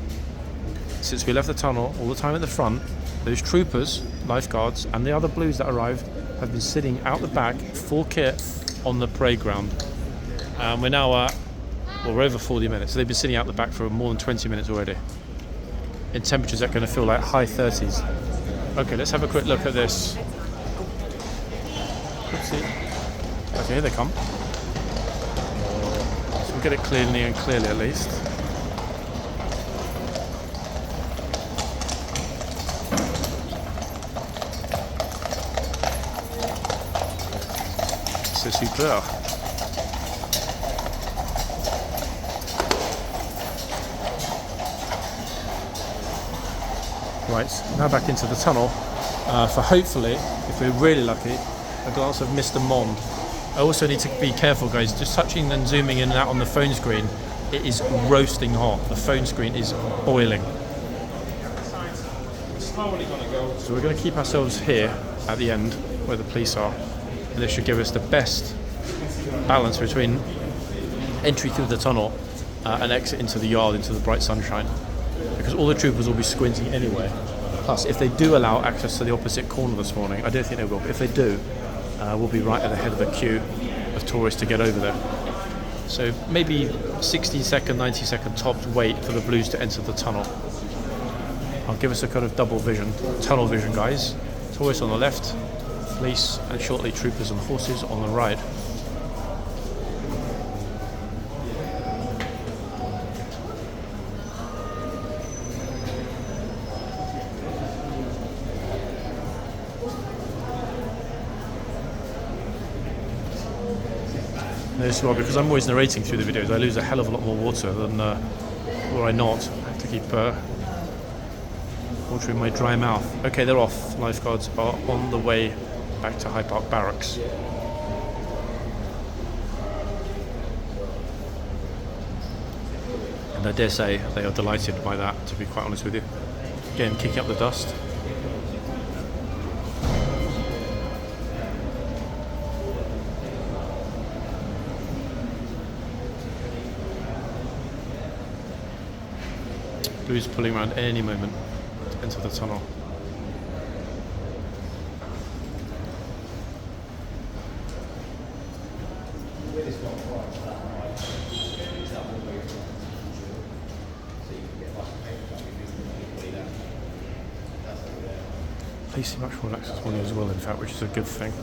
since we left the tunnel, all the time at the front, those troopers, lifeguards, and the other blues that arrived have been sitting out the back, full kit, on the parade ground. We're now we're over 40 minutes, so they've been sitting out the back for more than 20 minutes already, in temperatures that are going to feel like high 30s. Okay, let's have a quick look at this. Okay, here they come. So we'll get it clearly at least. C'est super. Right, now back into the tunnel for hopefully, if we're really lucky, a glass of Mr. Mond. I also need to be careful, guys, just touching and zooming in and out on the phone screen. It is roasting hot. The phone screen is boiling. So we're going to keep ourselves here at the end where the police are, and this should give us the best balance between entry through the tunnel and exit into the yard, into the bright sunshine, because all the troopers will be squinting anyway. Plus, if they do allow access to the opposite corner this morning, I don't think they will, but if they do, we'll be right at the head of the queue of tourists to get over there. So maybe 60-second, 90-second tops wait for the blues to enter the tunnel. I'll give us a kind of double vision, tunnel vision, guys. Tourists on the left, police, and shortly troopers and horses on the right. This well, because I'm always narrating through the videos, I lose a hell of a lot more water than were I not. I have to keep water in my dry mouth. Okay, they're off. Lifeguards are on the way back to Hyde Park Barracks. And I dare say they are delighted by that, to be quite honest with you. Again, kicking up the dust. blues pulling around any moment into the tunnel. They seem much more relaxed this morning as well, in fact, which is a good thing.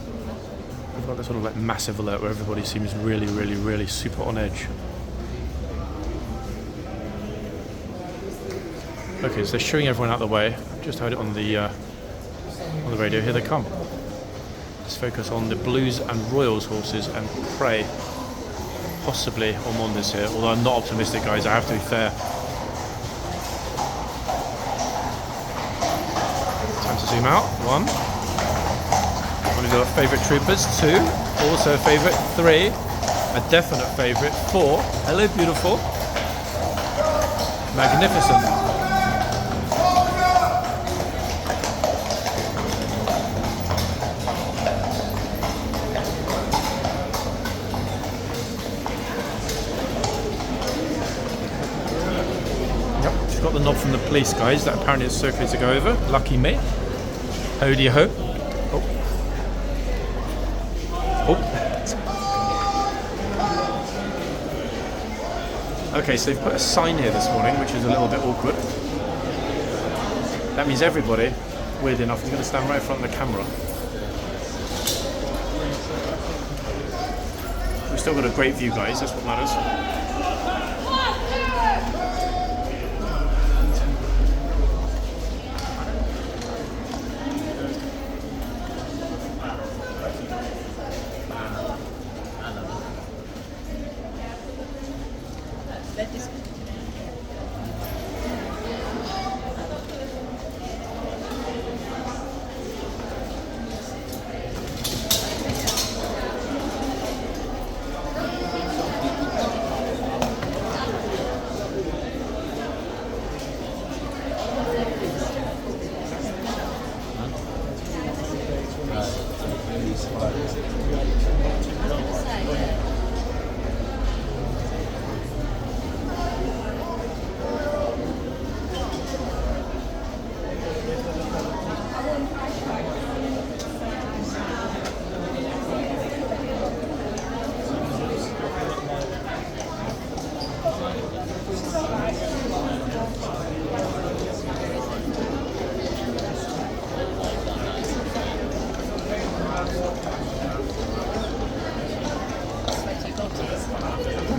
We've got this sort of like massive alert where everybody seems really, really, really super on edge. Okay, so they're shooing everyone out the way. Just heard it on the radio. Here they come. Let's focus on the Blues and Royals horses and pray possibly on Mondes here. Although I'm not optimistic, guys. I have to be fair. Time to zoom out. 1. One of our favourite troopers. 2. Also a favourite. 3. A definite favourite. 4. Hello, beautiful. Magnificent. Got the nod from the police guys that apparently it's okay to go over. Lucky me. Hody ho. Oh. Oh. Okay, so they've put a sign here this morning, which is a little bit awkward. That means everybody, weird enough, is going to stand right in front of the camera. We've still got a great view, guys. That's what matters.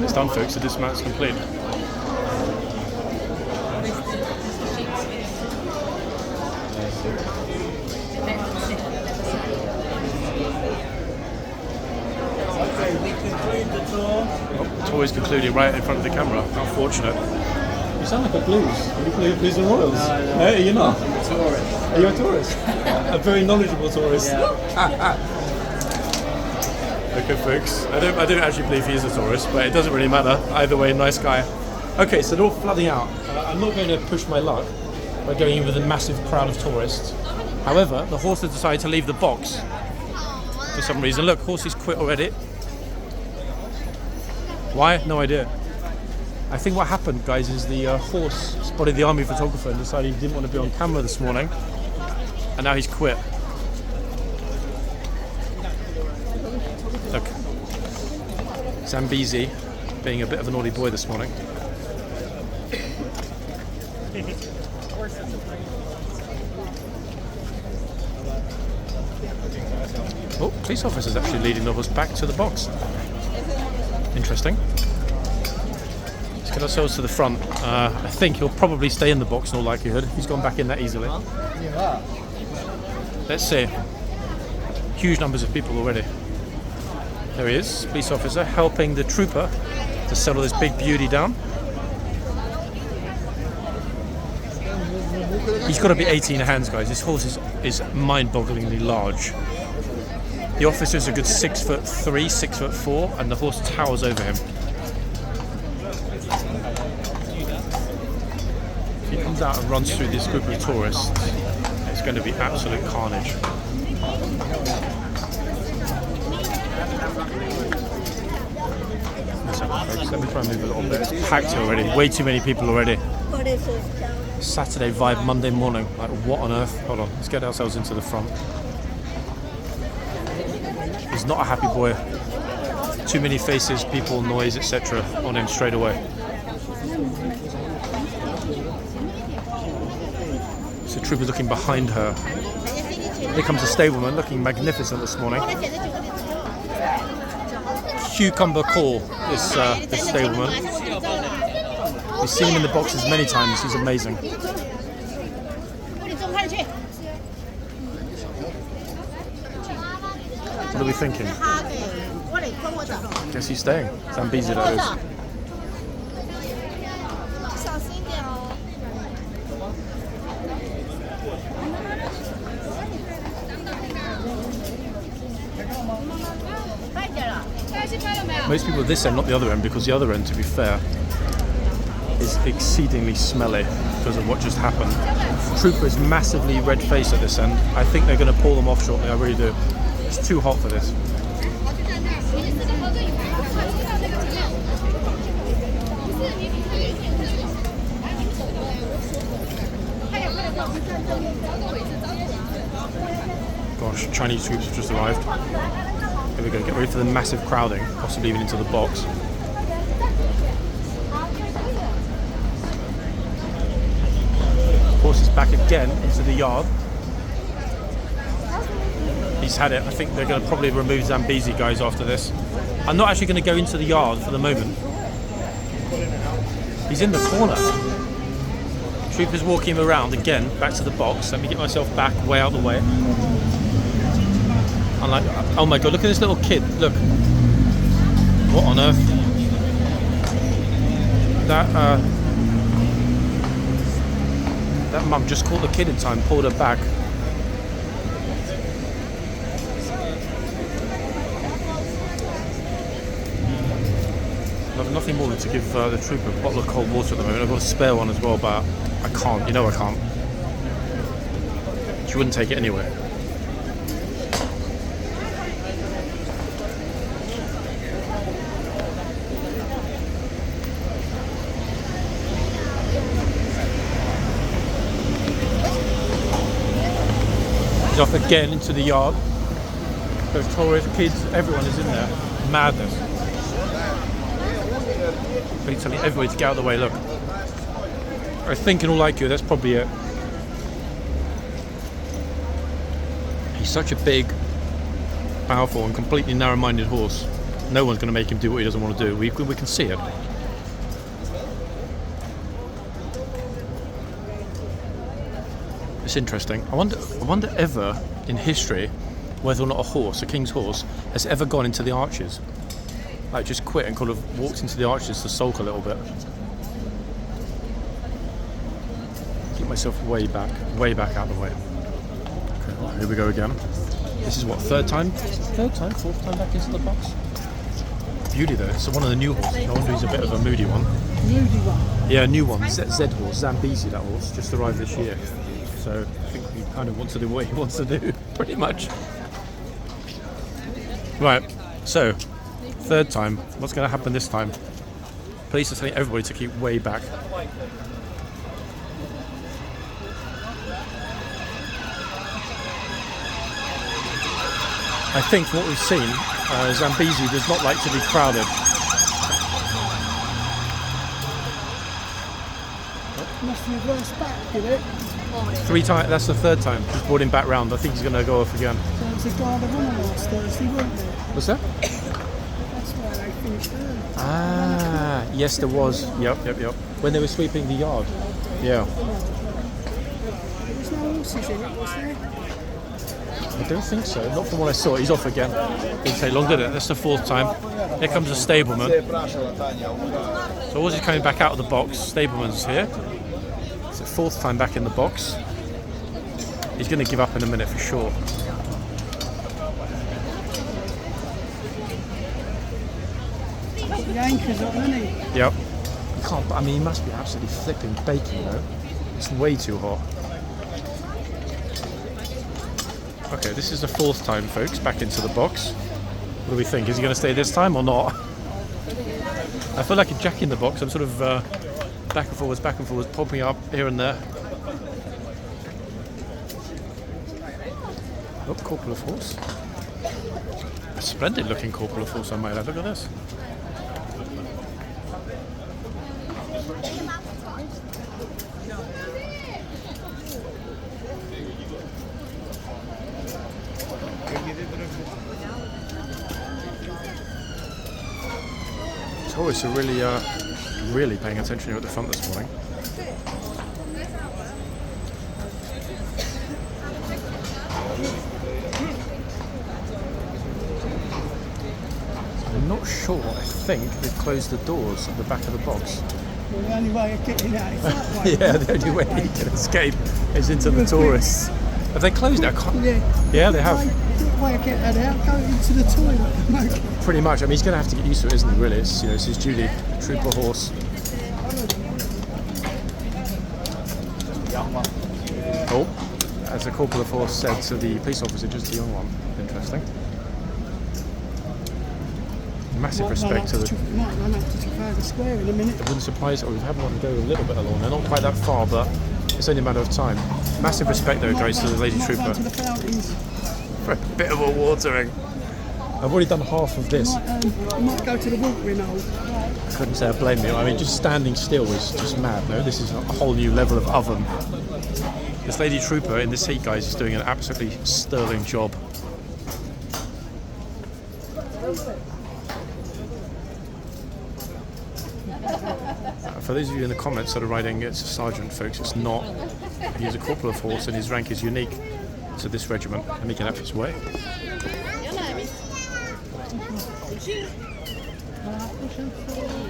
It's done, folks. The dismount is complete. Oh, the tour is concluded right in front of the camera. How fortunate. You sound like a blues. You play Blues and Royals. No, you're not. I'm a tourist. Are you a tourist? A very knowledgeable tourist. Yeah. Okay, folks. I don't actually believe he is a tourist, but it doesn't really matter. Either way, nice guy. Okay, so they're all flooding out. I'm not going to push my luck by going in with a massive crowd of tourists. However, the horses decided to leave the box for some reason. Look, horses quit already. Why? No idea. I think what happened, guys, is the horse spotted the army photographer and decided he didn't want to be on camera this morning, and now he's quit. Look, Zambesi being a bit of a naughty boy this morning. Oh, police officer's actually leading the horse back to the box. Interesting. Let's get ourselves to the front. I think he'll probably stay in the box in all likelihood. He's gone back in that easily. Let's see. Huge numbers of people already. There he is, police officer, helping the trooper to settle this big beauty down. He's got to be 18 hands, guys. This horse is mind-bogglingly large. The officer's a good 6'3", 6'4", and the horse towers over him. If he comes out and runs through this group of tourists, it's going to be absolute carnage. Let me try and move a little bit. It's packed already. Way too many people already. Saturday vibe Monday morning. Like, what on earth? Hold on, let's get ourselves into the front. He's not a happy boy. Too many faces, people, noise, etc. on him straight away. So Trooper's looking behind her. Here comes a stableman looking magnificent this morning. Cucumber Call, this stableman. We've seen him in the boxes many times, he's amazing. What are we thinking? Guess he's staying. Zambesi, that is. Most people at this end, not the other end, because the other end, to be fair, is exceedingly smelly because of what just happened. Trooper is massively red-faced at this end. I think they're going to pull them off shortly, I really do. It's too hot for this. Gosh, Chinese troops have just arrived. Here we go, get ready for the massive crowding, possibly even into the box. Horse is back again into the yard. He's had it. I think they're going to probably remove Zambesi guys after this. I'm not actually going to go into the yard for the moment. He's in the corner. Trooper's walking him around again, back to the box. Let me get myself back, way out the way. I'm like, oh my god, look at this little kid. Look. What on earth? That mum just caught the kid in time, pulled her back. I've nothing more than to give the trooper a bottle of cold water at the moment. I've got a spare one as well, but I can't. You know I can't. She wouldn't take it anyway. He's off again into the yard. Those tourists, kids, everyone is in there. Madness. He's telling everybody to get out of the way, look. I think in all likelihood, that's probably it. He's such a big, powerful and completely narrow-minded horse. No one's going to make him do what he doesn't want to do. We can see it. It's interesting. I wonder ever in history whether or not a horse, a king's horse, has ever gone into the arches. Like just quit and kind of walked into the arches to sulk a little bit. Keep myself way back out of the way. Okay, well, here we go again. This is what, third time, fourth time back into the box. Beauty though. So one of the new horses. No wonder he's a bit of a moody one. Moody one? Yeah, new one. Z horse, Zambesi, that horse, just arrived this year. So I think he kind of wants to do what he wants to do, pretty much. Right, so third time. What's going to happen this time? Police are telling everybody to keep way back. I think from what we've seen, Zambesi does not like to be crowded. Must reverse back, did it? 3 times, that's the third time. Just brought him back round. I think he's going to go off again. So it was a guard of honour last Thursday, weren't there? What's that? That's why they finished early. Ah, yes there was. Yep. When they were sweeping the yard. Yeah. There was no horses in it, was there? I don't think so. Not from what I saw. He's off again. Didn't take long, did it? That's the 4th time. Here comes a stableman. So horse is coming back out of the box. Stableman's here. It's the 4th time back in the box. He's going to give up in a minute for sure. The anchor's up, isn't he? Yep. You can't. I mean, he must be absolutely flipping baking though. It's way too hot. Okay, this is the 4th time, folks, back into the box. What do we think? Is he going to stay this time or not? I feel like a jack in the box. I'm sort of back and forwards, popping up here and there. Oh, corporal of horse. A splendid looking corporal of horse, I might add. Look at this. Tourists are really paying attention here at the front this morning. I'm not sure. I think they've closed the doors at the back of the box. Well, the only way of getting out is that way. Yeah, the only way you can escape is into the tourists. Have they closed now? Yeah, they have. The way of getting out, go into the toilet. Pretty much. I mean, he's going to have to get used to it, isn't he? Really, it's it's his duty. Trooper horse. Oh, as the corporal of horse said to the police officer, just a young one. Interesting. Massive respect to the. Might run up to Trafalgar Square in a minute. It wouldn't surprise. We've had one go a little bit along there, not quite that far, but it's only a matter of time. Massive respect, though, guys, to the lady trooper. Run to the fountains. For a bit of a watering. I've already done half of this. Might go to the watering hole. Couldn't say I blame you. I mean, just standing still was just mad. No, this is a whole new level of oven. This lady trooper in this heat, guys, is doing an absolutely sterling job. For those of you in the comments that are writing, it's a sergeant, folks. It's not. He's a corporal of horse, and his rank is unique to this regiment. Let me get out of his way.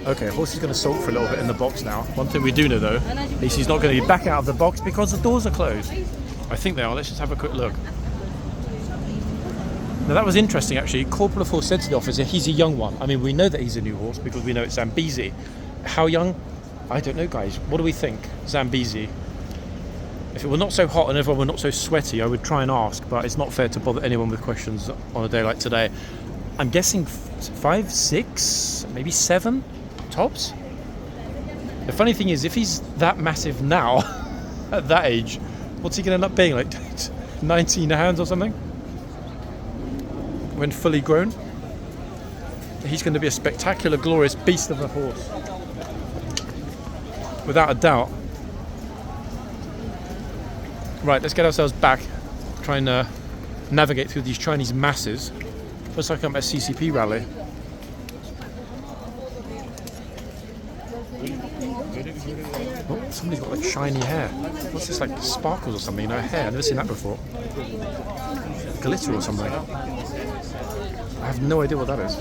Okay, horse is going to sulk for a little bit in the box now. One thing we do know, though, is he's not going to be back out of the box because the doors are closed. I think they are. Let's just have a quick look. Now, that was interesting, actually. Corporal of horse said to the officer, he's a young one. I mean, we know that he's a new horse because we know it's Zambesi. How young? I don't know, guys. What do we think? Zambesi. If it were not so hot and everyone were not so sweaty, I would try and ask, but it's not fair to bother anyone with questions on a day like today. I'm guessing 5, 6, maybe 7 tops. The funny thing is, if he's that massive now, at that age, what's he going to end up being, like 19 hands or something? When fully grown? He's going to be a spectacular, glorious beast of a horse. Without a doubt. Right, let's get ourselves back, try and navigate through these Chinese masses. Looks like I'm at a CCP rally. Oh, somebody's got like shiny hair. What's this, like sparkles or something? Hair. I've never seen that before. Glitter or something. I have no idea what that is.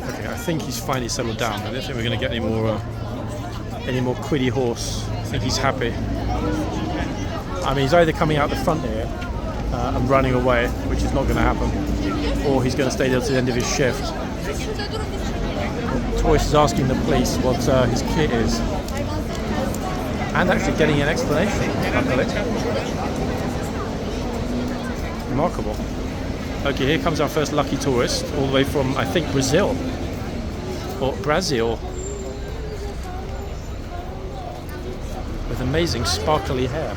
Okay, I think he's finally settled down. I don't think we're going to get any more quiddy horse. I think he's happy. I mean, he's either coming out the front here and running away, which is not going to happen, or he's going to stay there to the end of his shift. Tourist is asking the police what his kit is, and actually getting an explanation. Remarkable. Okay, here comes our first lucky tourist, all the way from, I think, Brazil. Or Brazil. With amazing sparkly hair.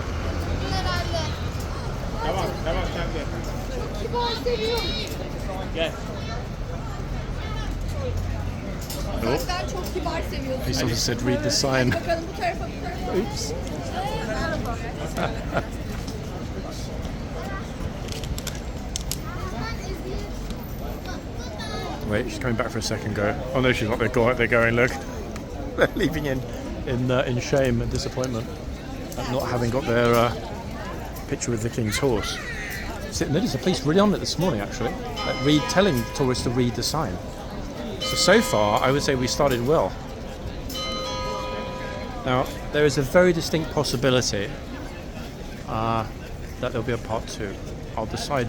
Oh. He sort of said, read the sign. Oops. Wait, she's coming back for a second go. Oh no, she's not. They're going. Look, they're leaving in shame and disappointment at not having got their picture with the king's horse. Notice the police really on it this morning, actually. Telling tourists to read the sign. So far, I would say we started well. Now, there is a very distinct possibility that there'll be a part 2. I'll decide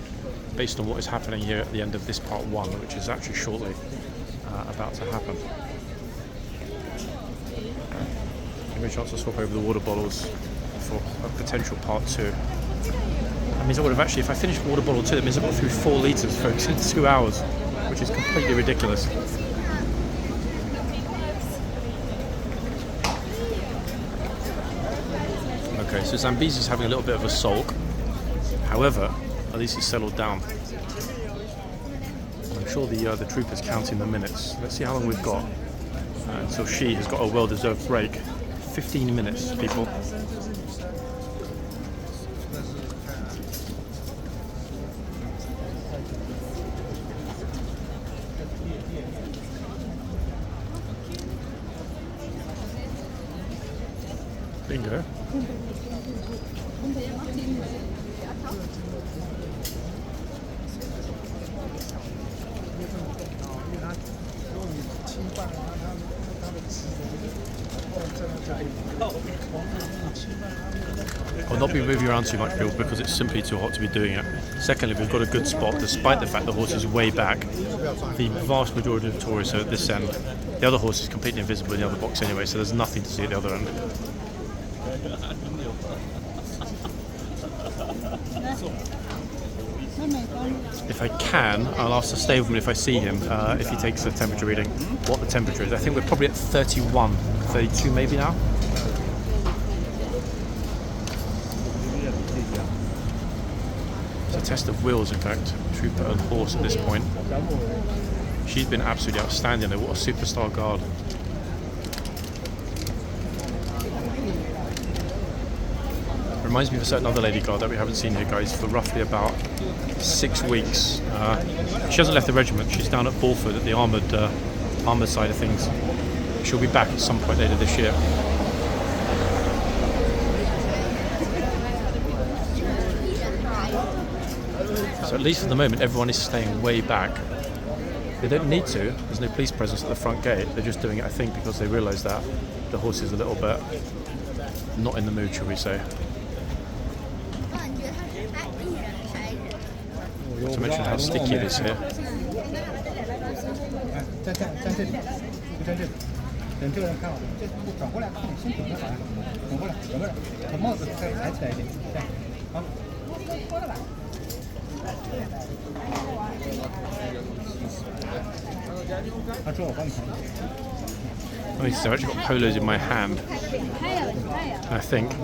based on what is happening here at the end of this part 1, which is actually shortly about to happen. Give me a chance to swap over the water bottles for a potential part 2. That means I would have actually, if I finished water bottle 2, that means I got through 4 litres, folks, in 2 hours, which is completely ridiculous. Okay, so Zambesi's having a little bit of a sulk. However, at least he's settled down. I'm sure the trooper's counting the minutes. Let's see how long we've got until she has got a well-deserved break. 15 minutes, people. Bingo. I'll not be moving around too much, people, because it's simply too hot to be doing it. Secondly, we've got a good spot, despite the fact the horse is way back. The vast majority of the tourists are at this end. The other horse is completely invisible in the other box anyway, so there's nothing to see at the other end. If I can, I'll ask the stableman if I see him, if he takes the temperature reading, what the temperature is. I think we're probably at 31, 32 maybe now. It's a test of wills, in fact, trooper and horse at this point. She's been absolutely outstanding though, what a superstar guard. Reminds me of a certain other lady guard that we haven't seen here, guys, for roughly about 6 weeks. She hasn't left the regiment. She's down at Bulford at the armoured side of things. She'll be back at some point later this year. So at least for the moment, everyone is staying way back. They don't need to. There's no police presence at the front gate. They're just doing it, I think, because they realise that the horse is a little bit not in the mood, shall we say. Not to mention how sticky it is here. Oh, so I've actually got polos in my hand. I think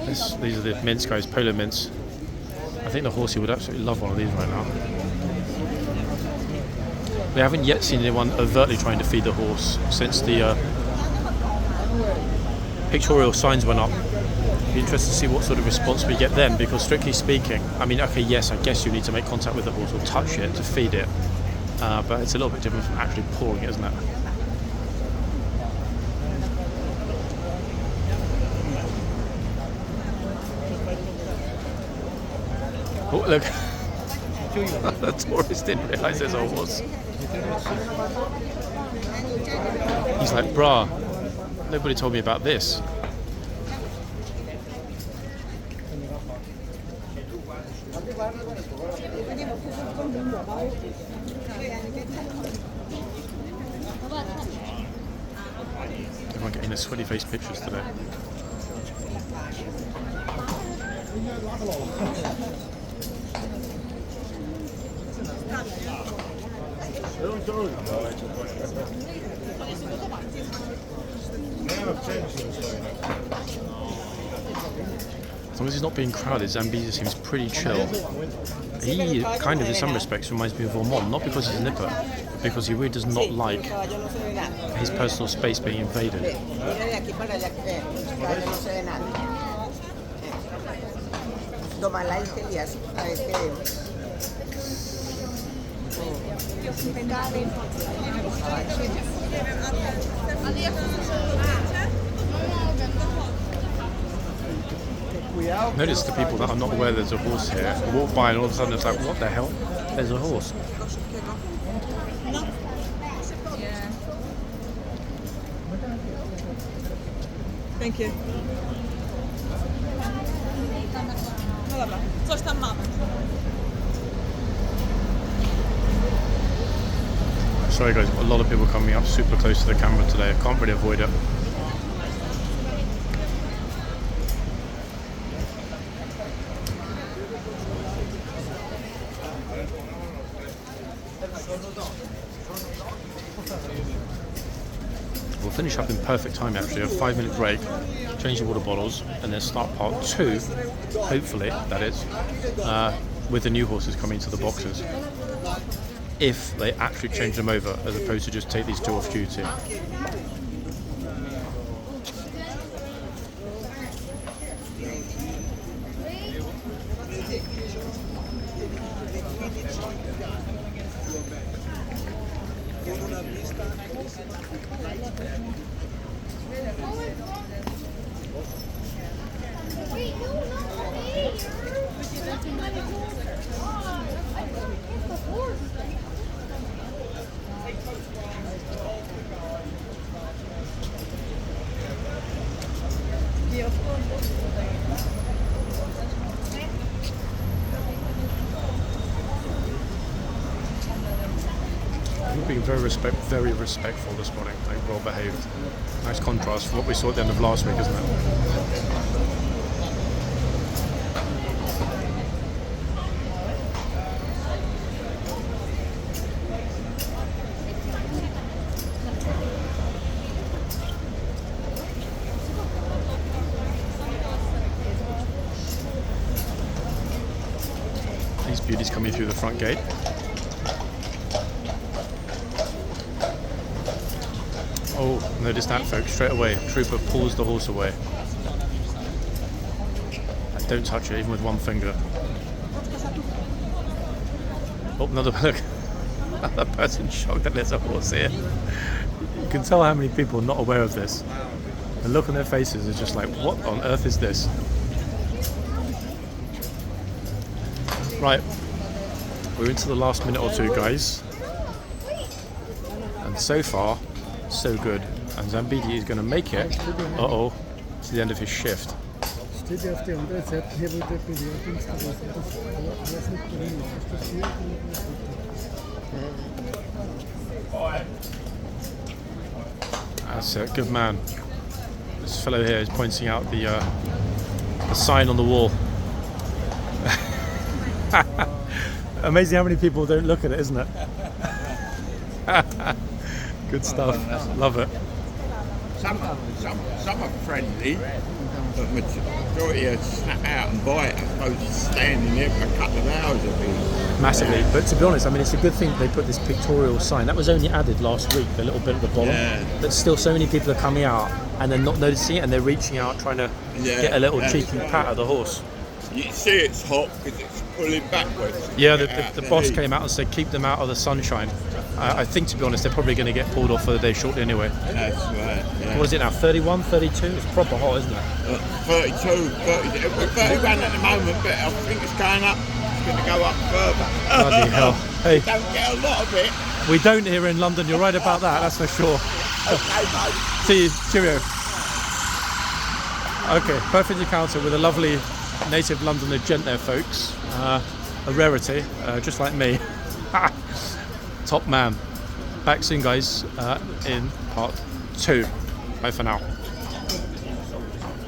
these are the mints, guys, polo mints. I think the horsey would absolutely love one of these right now. We haven't yet seen anyone overtly trying to feed the horse since the pictorial signs went up. It'd be interesting to see what sort of response we get then, because strictly speaking, I mean, okay, yes, I guess you need to make contact with the horse or touch it to feed it, but it's a little bit different from actually pawing it, isn't it? Oh, look. The tourist didn't realise there's a horse. He's like, brah, nobody told me about this. Everyone getting their sweaty face pictures today. As long as he's not being crowded, Zambesi seems pretty chill. He kind of, in some respects, reminds me of Ormond, not because he's a nipper, but because he really does not like his personal space being invaded. Notice the people that are not aware there's a horse here walk by and all of a sudden it's like, what the hell? There's a horse. Thank you. No dobra, coś tam mamy. Sorry guys, a lot of people coming up super close to the camera today. I can't really avoid it. We'll finish up in perfect time actually, a 5-minute break, change the water bottles, and then start part 2, hopefully, that is, with the new horses coming to the boxes. If they actually change them over, as opposed to just take these 2 off duty. Being very respectful this morning, like well behaved. Nice contrast from what we saw at the end of last week, isn't it? These beauties coming through the front gate. Oh, notice that, folks, straight away. Trooper pulls the horse away. And don't touch it, even with one finger. Oh, another look. Another person shocked that there's a horse here. You can tell how many people are not aware of this. The look on their faces is just like, what on earth is this? Right, we're into the last minute or 2, guys. And so far, so good, and Zambesi is going to make it, to the end of his shift. That's it, good man. This fellow here is pointing out the sign on the wall. Amazing how many people don't look at it, isn't it? Good stuff. Love it. Some are friendly, but majority are snap out and buy it. I suppose standing there for a couple of hours a bit. Massively, but to be honest, I mean, it's a good thing they put this pictorial sign. That was only added last week, the little bit at the bottom. Yeah. But still, so many people are coming out and they're not noticing it, and they're reaching out trying to get a little cheeky pat of the horse. You can see it's hot because it's pulling backwards. Yeah, the boss came out and said keep them out of the sunshine. I think, to be honest, they're probably going to get pulled off for the day shortly anyway. That's right, yeah. What is it now, 31, 32? It's proper hot, isn't it? 32, 30, we're 31 at the moment, but I think it's going up. It's going to go up further. Bloody hell. Hey, We don't get a lot of it. we don't here in London, you're right about that, that's for sure. Okay, mate. See you, cheerio. Okay, perfect encounter with a lovely native Londoner gent there, folks. A rarity, just like me. Top man. Back soon, guys, in part 2. Bye for now.